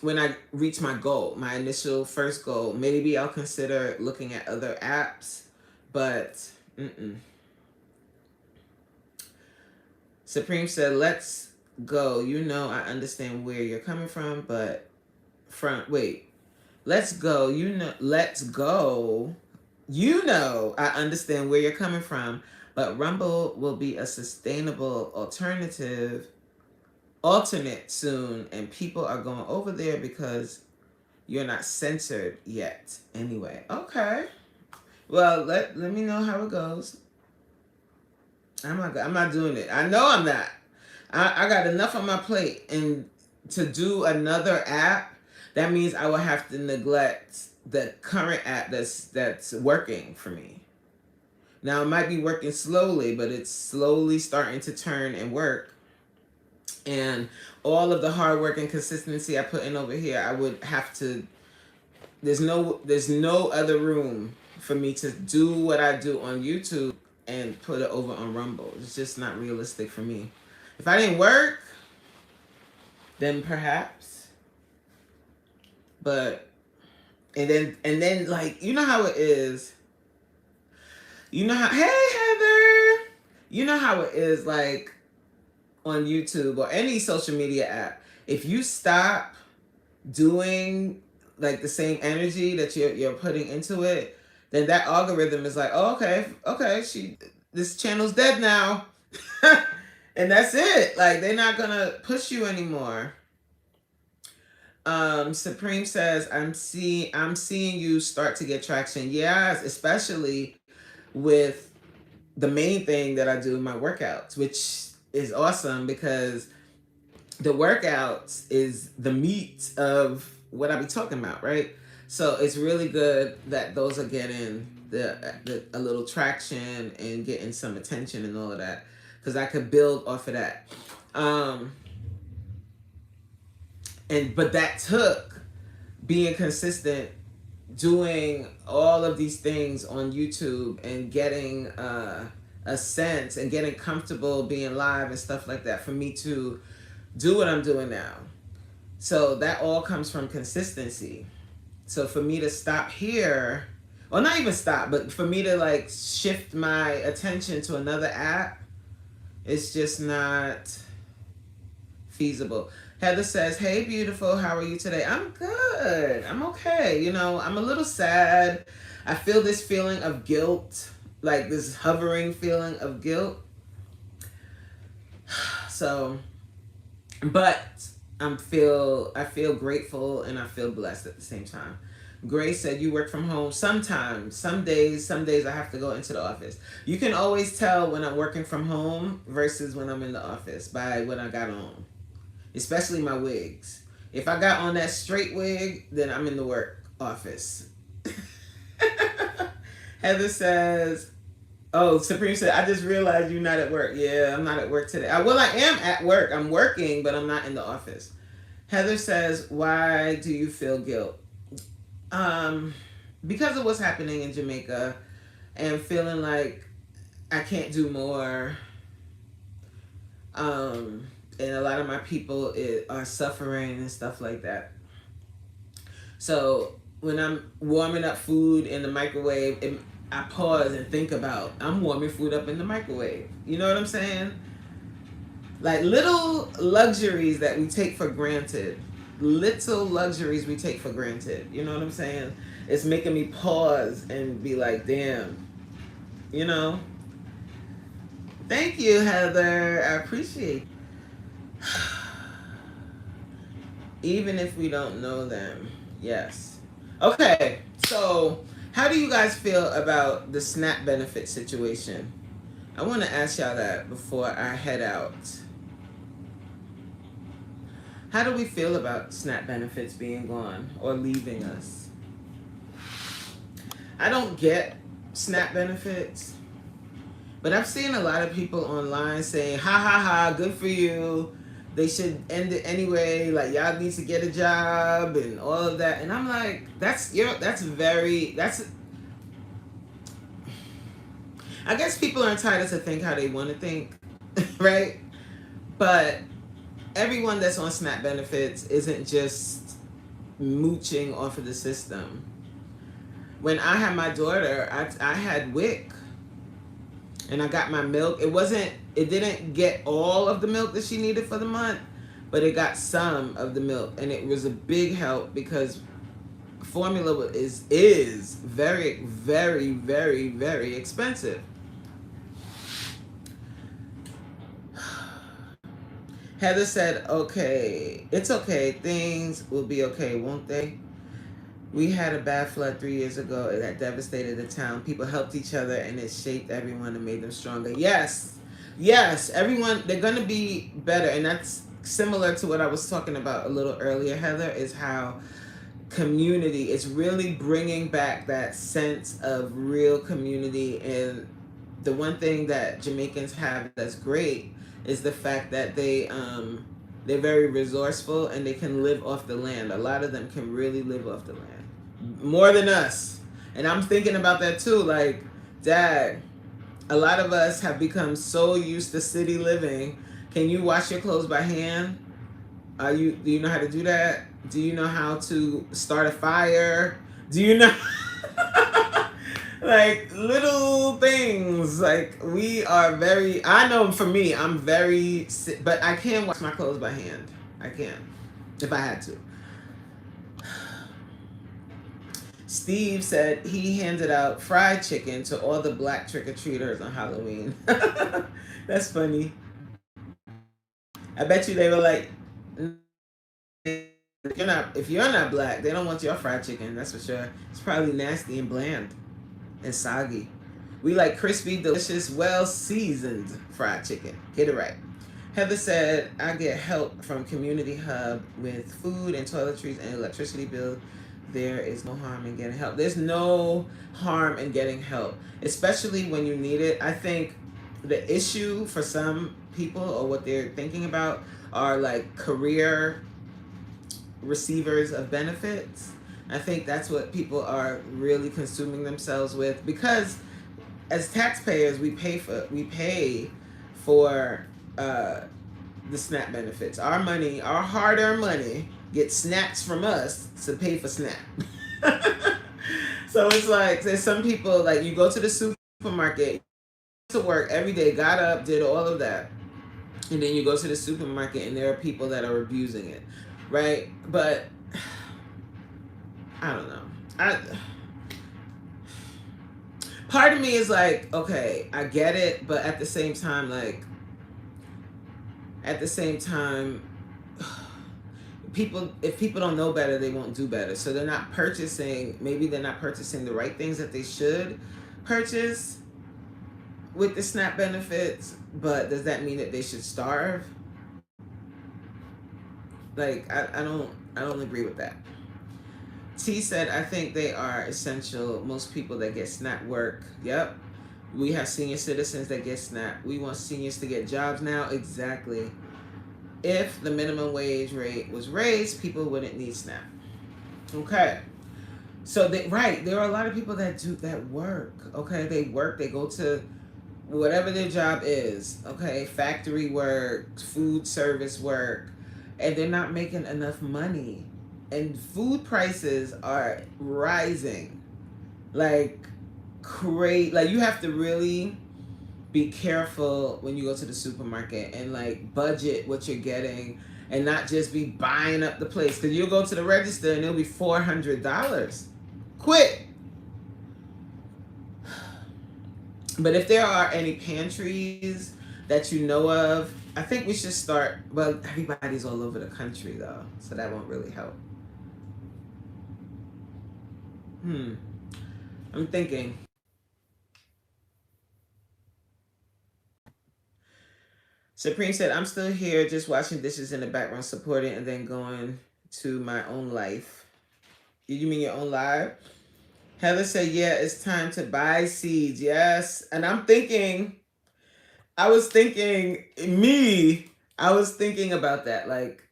when I reach my goal, my initial first goal, maybe I'll consider looking at other apps. But Supreme said, let's go. You know, I understand where you're coming from, but let's go. Let's go. You know, I understand where you're coming from, but Rumble will be a sustainable alternate soon, and people are going over there because you're not censored yet. Anyway, okay. Well, let me know how it goes. I'm not doing it. I know I'm not. I got enough on my plate, and to do another app, that means I will have to neglect the current app that's working for me. Now it might be working slowly, but it's slowly starting to turn and work. And all of the hard work and consistency I put in over here, I would have to. There's no other room for me to do what I do on YouTube and put it over on Rumble. It's just not realistic for me. If I didn't work, then perhaps. But and then like you know how it is. You know how hey Heather. You know how it is like on YouTube or any social media app. If you stop doing like the same energy that you're putting into it, then that algorithm is like, oh, okay, this channel's dead now. And that's it. Like they're not gonna push you anymore. Supreme says, I'm seeing you start to get traction. Yes, especially with the main thing that I do in my workouts, which is awesome because the workouts is the meat of what I be talking about, right? So it's really good that those are getting a little traction and getting some attention and all of that, because I could build off of that. But that took being consistent, doing all of these things on YouTube and getting a sense and getting comfortable being live and stuff like that for me to do what I'm doing now. So that all comes from consistency. So for me to stop here, or not even stop, but for me to like shift my attention to another app, it's just not feasible. Heather says, "Hey, beautiful. How are you today?" I'm good. I'm okay. You know, I'm a little sad. I feel this feeling of guilt, like this hovering feeling of guilt. So, but I feel grateful and I feel blessed at the same time. Grace said you work from home sometimes. Some days I have to go into the office. You can always tell when I'm working from home versus when I'm in the office by what I got on, especially my wigs. If I got on that straight wig, then I'm in the work office. Heather says, "Oh, Supreme said, I just realized you're not at work." Yeah, I'm not at work today. Well, I am at work. I'm working, but I'm not in the office. Heather says, "Why do you feel guilt?" Um, because of what's happening in Jamaica and feeling like I can't do more. Um, and a lot of my people are suffering and stuff like that. So when I'm warming up food in the microwave, I pause and think about I'm warming food up in the microwave. You know what I'm saying? Like little luxuries that we take for granted. Little luxuries we take for granted. You know what I'm saying? It's making me pause and be like, damn, you know? Thank you, Heather. I appreciate it. Even if we don't know them. Yes. Okay, so how do you guys feel about the SNAP benefit situation? I want to ask y'all that before I head out. How do we feel about SNAP benefits being gone or leaving us? I don't get SNAP benefits, but I've seen a lot of people online saying, ha ha ha, good for you. They should end it anyway. Like, y'all need to get a job and all of that. And I'm like, that's I guess people are entitled to think how they want to think, right? But everyone that's on SNAP benefits isn't just mooching off of the system. When I had my daughter, I had WIC and I got my milk. It didn't get all of the milk that she needed for the month, but it got some of the milk. And it was a big help because formula is very, very, very, very expensive. Heather said, okay, it's okay. Things will be okay, won't they? We had a bad flood 3 years ago that devastated the town. People helped each other and it shaped everyone and made them stronger. Yes, yes, everyone, they're going to be better. And that's similar to what I was talking about a little earlier, Heather, is how community is really bringing back that sense of real community. And the one thing that Jamaicans have that's great is the fact that they're very resourceful and they can live off the land. A lot of them can really live off the land more than us. And I'm thinking about that too. Like, Dad, a lot of us have become so used to city living. Can you wash your clothes by hand? Do you know how to do that? Do you know how to start a fire? Do you know like little things? Like, I know for me, I'm very, but I can wash my clothes by hand. I can if I had to. Steve said he handed out fried chicken to all the black trick-or-treaters on Halloween. That's funny. I bet you they were like, if you're not black, they don't want your fried chicken, that's for sure. It's probably nasty and bland and soggy. We like crispy, delicious, well-seasoned fried chicken. Get it right. Heather said, I get help from Community Hub with food and toiletries and electricity bill. There is no harm in getting help. There's no harm in getting help, especially when you need it. I think the issue for some people, or what they're thinking about, are like career receivers of benefits. I think that's what people are really consuming themselves with, because as taxpayers we pay for the SNAP benefits. Our money, our hard-earned money, gets snatched from us to pay for SNAP. So it's like, there's some people, like, you go to the supermarket to work every day, got up, did all of that, and then you go to the supermarket and there are people that are abusing it, right? But I don't know. I Part of me is like, okay, I get it, but at the same time, like, at the same time, people, if people don't know better, they won't do better. So they're not purchasing, maybe they're not purchasing the right things that they should purchase with the SNAP benefits, but does that mean that they should starve? Like, I don't agree with that. T said, I think they are essential. Most people that get SNAP work. Yep. We have senior citizens that get SNAP. We want seniors to get jobs now. Exactly. If the minimum wage rate was raised, people wouldn't need SNAP. Okay. So right, there are a lot of people that do that work. Okay, they work, they go to whatever their job is. Okay, factory work, food service work, and they're not making enough money. And food prices are rising like crazy. Like you have to really be careful when you go to the supermarket and like budget what you're getting and not just be buying up the place because you'll go to the register and it'll be $400. Quit. But if there are any pantries that you know of, I think we should start. Well, everybody's all over the country though, so that won't really help. I'm thinking. Supreme said, I'm still here just watching dishes in the background, supporting, and then going to my own life. You mean your own life? Heather said, yeah, it's time to buy seeds. Yes. And I'm thinking, I was thinking, me, I was thinking about that. Like,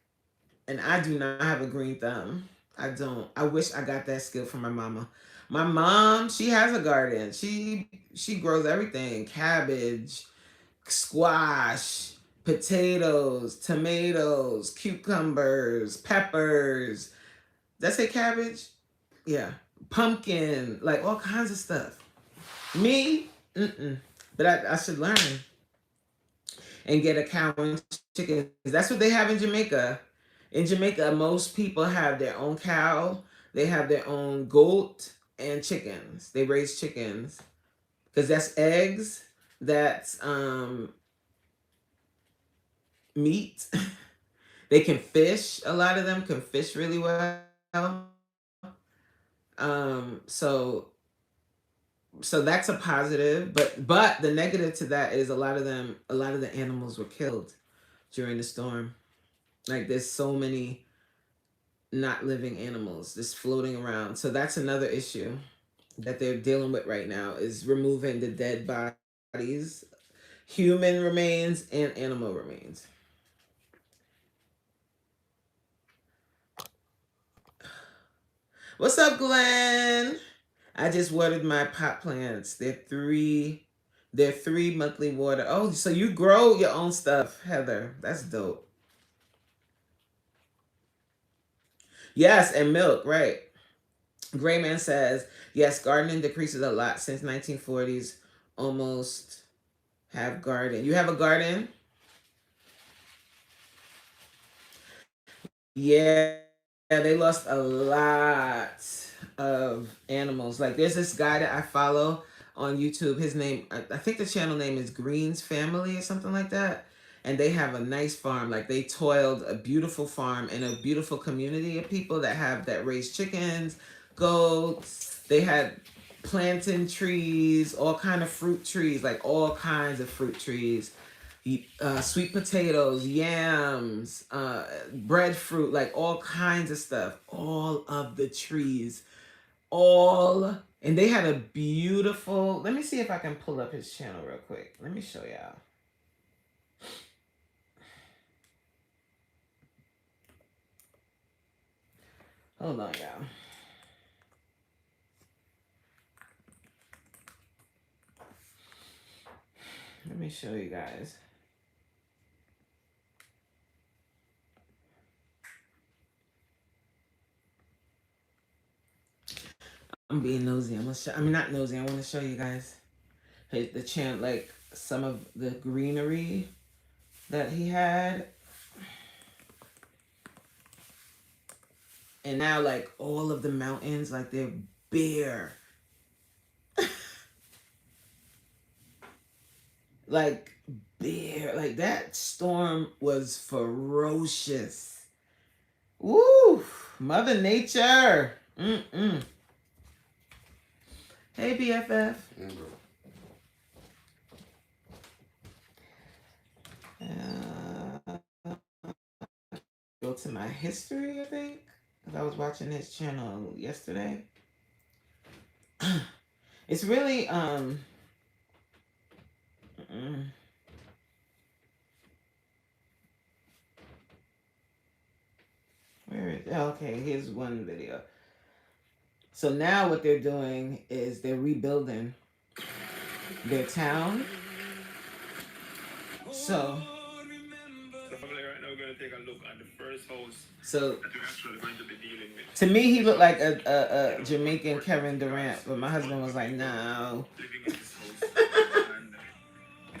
and I do not have a green thumb. I don't. I wish I got that skill from my mama. My mom, she has a garden. She grows everything: cabbage, squash, potatoes, tomatoes, cucumbers, peppers. Did I say cabbage? Yeah. Pumpkin, like all kinds of stuff. Me, mm-mm. But I should learn and get a cow and chicken. That's what they have in Jamaica. In Jamaica, most people have their own cow. They have their own goat and chickens. They raise chickens because that's eggs. That's meat. They can fish. A lot of them can fish really well. So that's a positive, but the negative to that is a lot of the animals were killed during the storm. Like there's so many not living animals just floating around. So that's another issue that they're dealing with right now is removing the dead bodies, human remains and animal remains. What's up, Glenn? I just watered my pot plants. They're three monthly water. Oh, so you grow your own stuff, Heather. That's dope. Yes, and milk, right. Grayman says, yes, gardening decreases a lot since 1940s. Almost have garden. You have a garden? Yeah, they lost a lot of animals. Like there's this guy that I follow on YouTube. His name, I think the channel name is Green's Family or something like that. And they have a nice farm. Like they toiled a beautiful farm and a beautiful community of people that raise chickens, goats. They had plantain trees, all kind of fruit trees, like all kinds of fruit trees, sweet potatoes, yams, breadfruit, like all kinds of stuff. All of the trees, all, and they had a beautiful. Let me see if I can pull up his channel real quick. Let me show y'all. Hold on, y'all. Let me show you guys. I'm being nosy. I'm not nosy. I want to show you guys the channel, like some of the greenery. that he had. And now like all of the mountains, like they're bare. Like bare. Like that storm was ferocious. Woo! Mother Nature. Mm-mm. Hey BFF. Go to my history, I think. Because I was watching his channel yesterday. It's really where is okay, here's one video. So now what they're doing is they're rebuilding their town. So right now we're gonna take a look at the first house. So that we're actually going to be dealing with. To me, he looked like a Jamaican Kevin Durant, but my husband was like, no.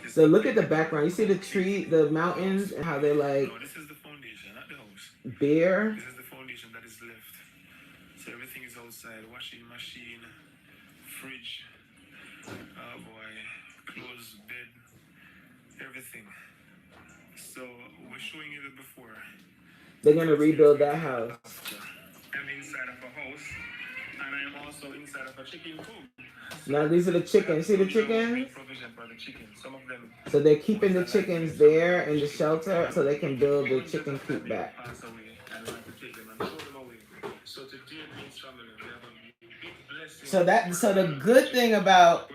So look at the background. You see the tree, the mountains, and how they're like. No, this is the foundation, not the house. Bare. This is the foundation that is left. So everything is outside. Washing machine, fridge. Oh boy, clothes, bed, everything. So we're showing you that before. They're gonna rebuild that house. I'm inside of a house, and I'm also inside of a chicken coop. Now these are the chickens. See the chickens? Some of them. So they're keeping the chickens there in the shelter so they can build the chicken coop back. So the good thing about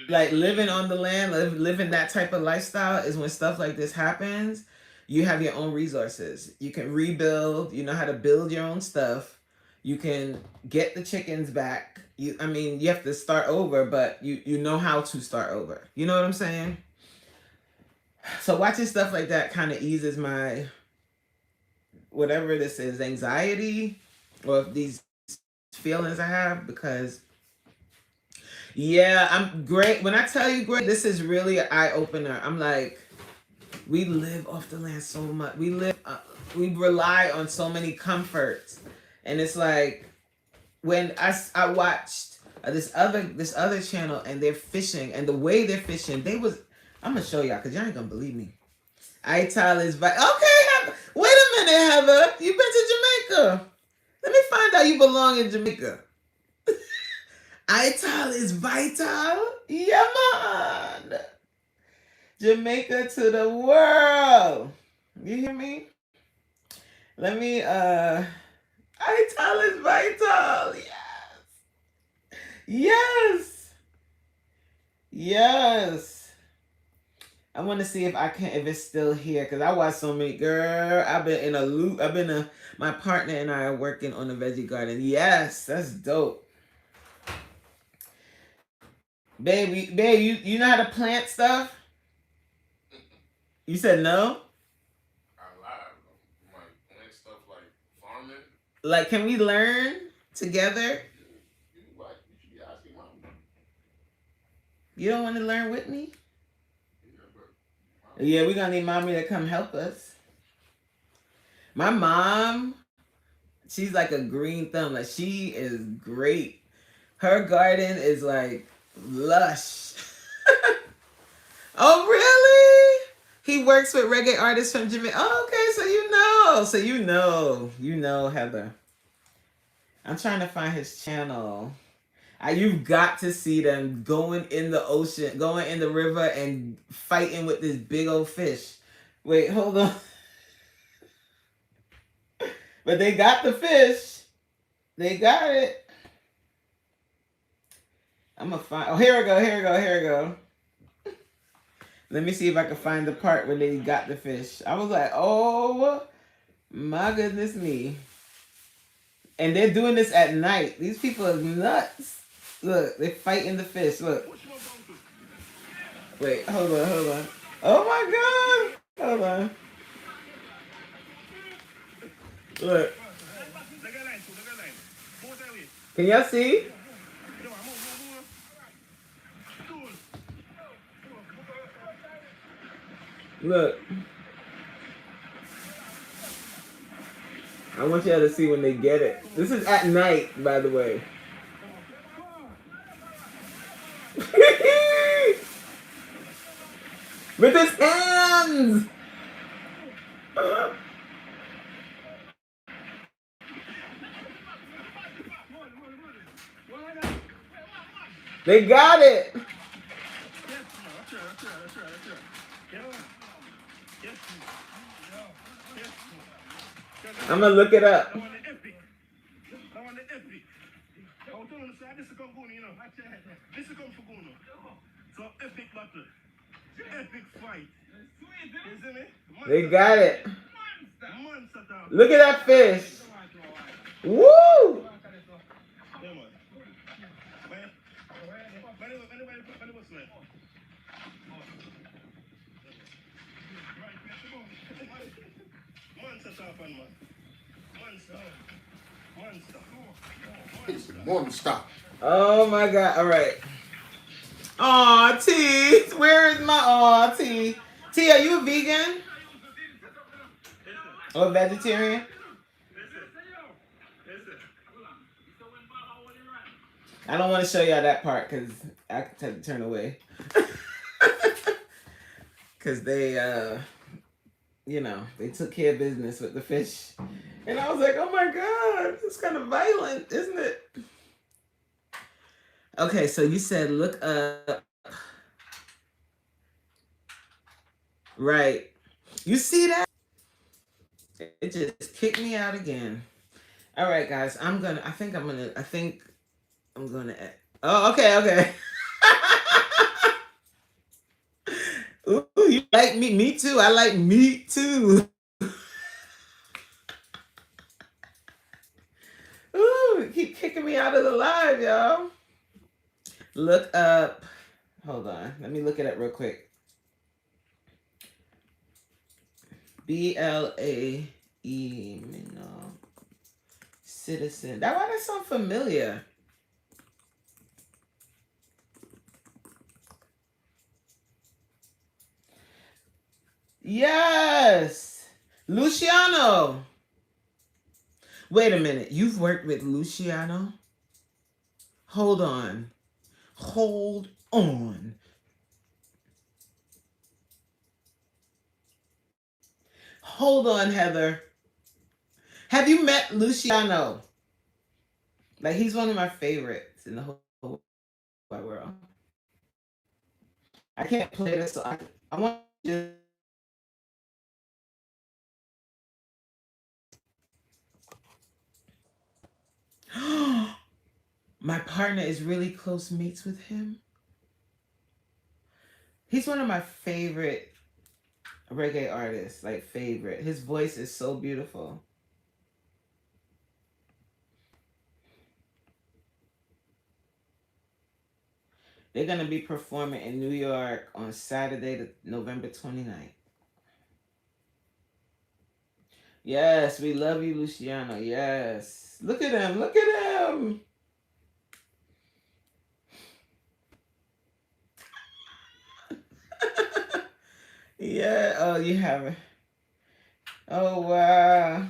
like living on the land, living that type of lifestyle is when stuff like this happens, you have your own resources. You can rebuild, you know how to build your own stuff. You can get the chickens back. You have to start over, but you know how to start over. You know what I'm saying? So watching stuff like that kind of eases my, whatever this is, anxiety or these feelings I have, because yeah, I'm great. When I tell you great, this is really an eye opener. I'm like, we live off the land so much. We rely on so many comforts, and it's like when I watched this other channel and they're fishing, and the way they're fishing, I'm gonna show y'all because y'all ain't gonna believe me. Ital is okay. Wait a minute, Heather. You've been to Jamaica. Let me find out you belong in Jamaica. Ital is vital. Yeah, man. Jamaica to the world. You hear me? Let me, Ital is vital. Yes. Yes. Yes. I want to see if it's still here, because I watched so many, girl. I've been in a loop. My partner and I are working on a veggie garden. Yes, that's dope. Baby, you know how to plant stuff? You said no? I lied. Like plant stuff like farming. Like, can we learn together? You don't want to learn with me? Yeah, we're gonna need mommy to come help us. My mom, she's like a green thumb. Like, she is great. Her garden is like lush. Oh, really? He works with reggae artists from Jamaica. Oh, okay, so you know, Heather. I'm trying to find his channel. You've got to see them going in the ocean, going in the river and fighting with this big old fish. Wait, hold on. But they got the fish. They got it. I'm gonna find. Oh, here we go. Let me see if I can find the part where they got the fish. I was like, oh my goodness me. And they're doing this at night. These people are nuts. Look, they're fighting the fish. Look. Wait, hold on. Oh my God. Hold on. Look. Can y'all see? Look. I want y'all to see when they get it. This is at night, by the way. With his hands! They got it! I'm gonna look it up. They got it. Look at that fish. Woo! Monster. Oh my God. All right. Aw, T. Where is my aw, T? T, are you a vegan? Or vegetarian? I don't want to show y'all that part because I could turn away. Because they, they took care of business with the fish. And I was like, oh my God, it's kind of violent, isn't it? Okay, so you said look up. Right. You see that? It just kicked me out again. All right, guys, I think I'm gonna, oh, okay. Ooh, you like meat? Me too. I like meat too. Ooh, keep kicking me out of the live, y'all. Look up. Hold on. Let me look it up real quick. BLAE, citizen. Why that sound familiar? Yes, Luciano. Wait a minute. You've worked with Luciano? Hold on. Hold on. Hold on, Heather. Have you met Luciano? Like, he's one of my favorites in the whole wide world. I can't play this, so I want you. My partner is really close mates with him. He's one of my favorite reggae artists, like favorite. His voice is so beautiful. They're going to be performing in New York on Saturday, November 29th. Yes, we love you, Luciano. Yes. Look at him. Look at him. Yeah. Oh, you have it. Oh, wow.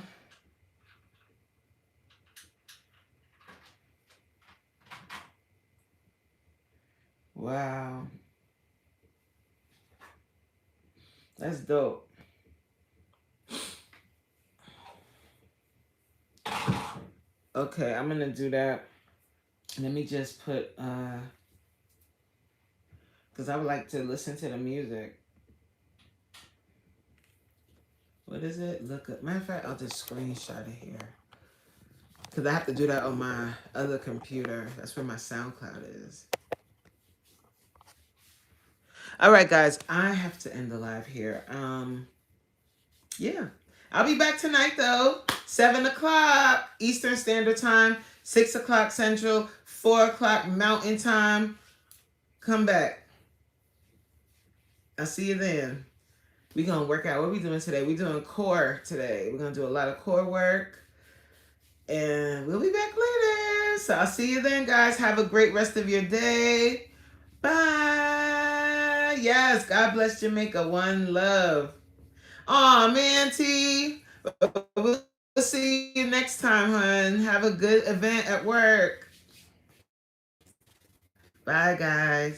Wow. That's dope. Okay, I'm going to do that. Let me just put, because I would like to listen to the music. What is it? Look up. Matter of fact, I'll just screenshot it here. Because I have to do that on my other computer. That's where my SoundCloud is. All right, guys. I have to end the live here. Yeah. I'll be back tonight, though. 7 o'clock Eastern Standard Time. 6 o'clock Central. 4 o'clock Mountain Time. Come back. I'll see you then. We're going to work out. What are we doing today? We're doing core today. We're going to do a lot of core work. And we'll be back later. So I'll see you then, guys. Have a great rest of your day. Bye. Yes, God bless Jamaica. One love. Aw, man, T. see you next time, hon. Have a good event at work. Bye, guys.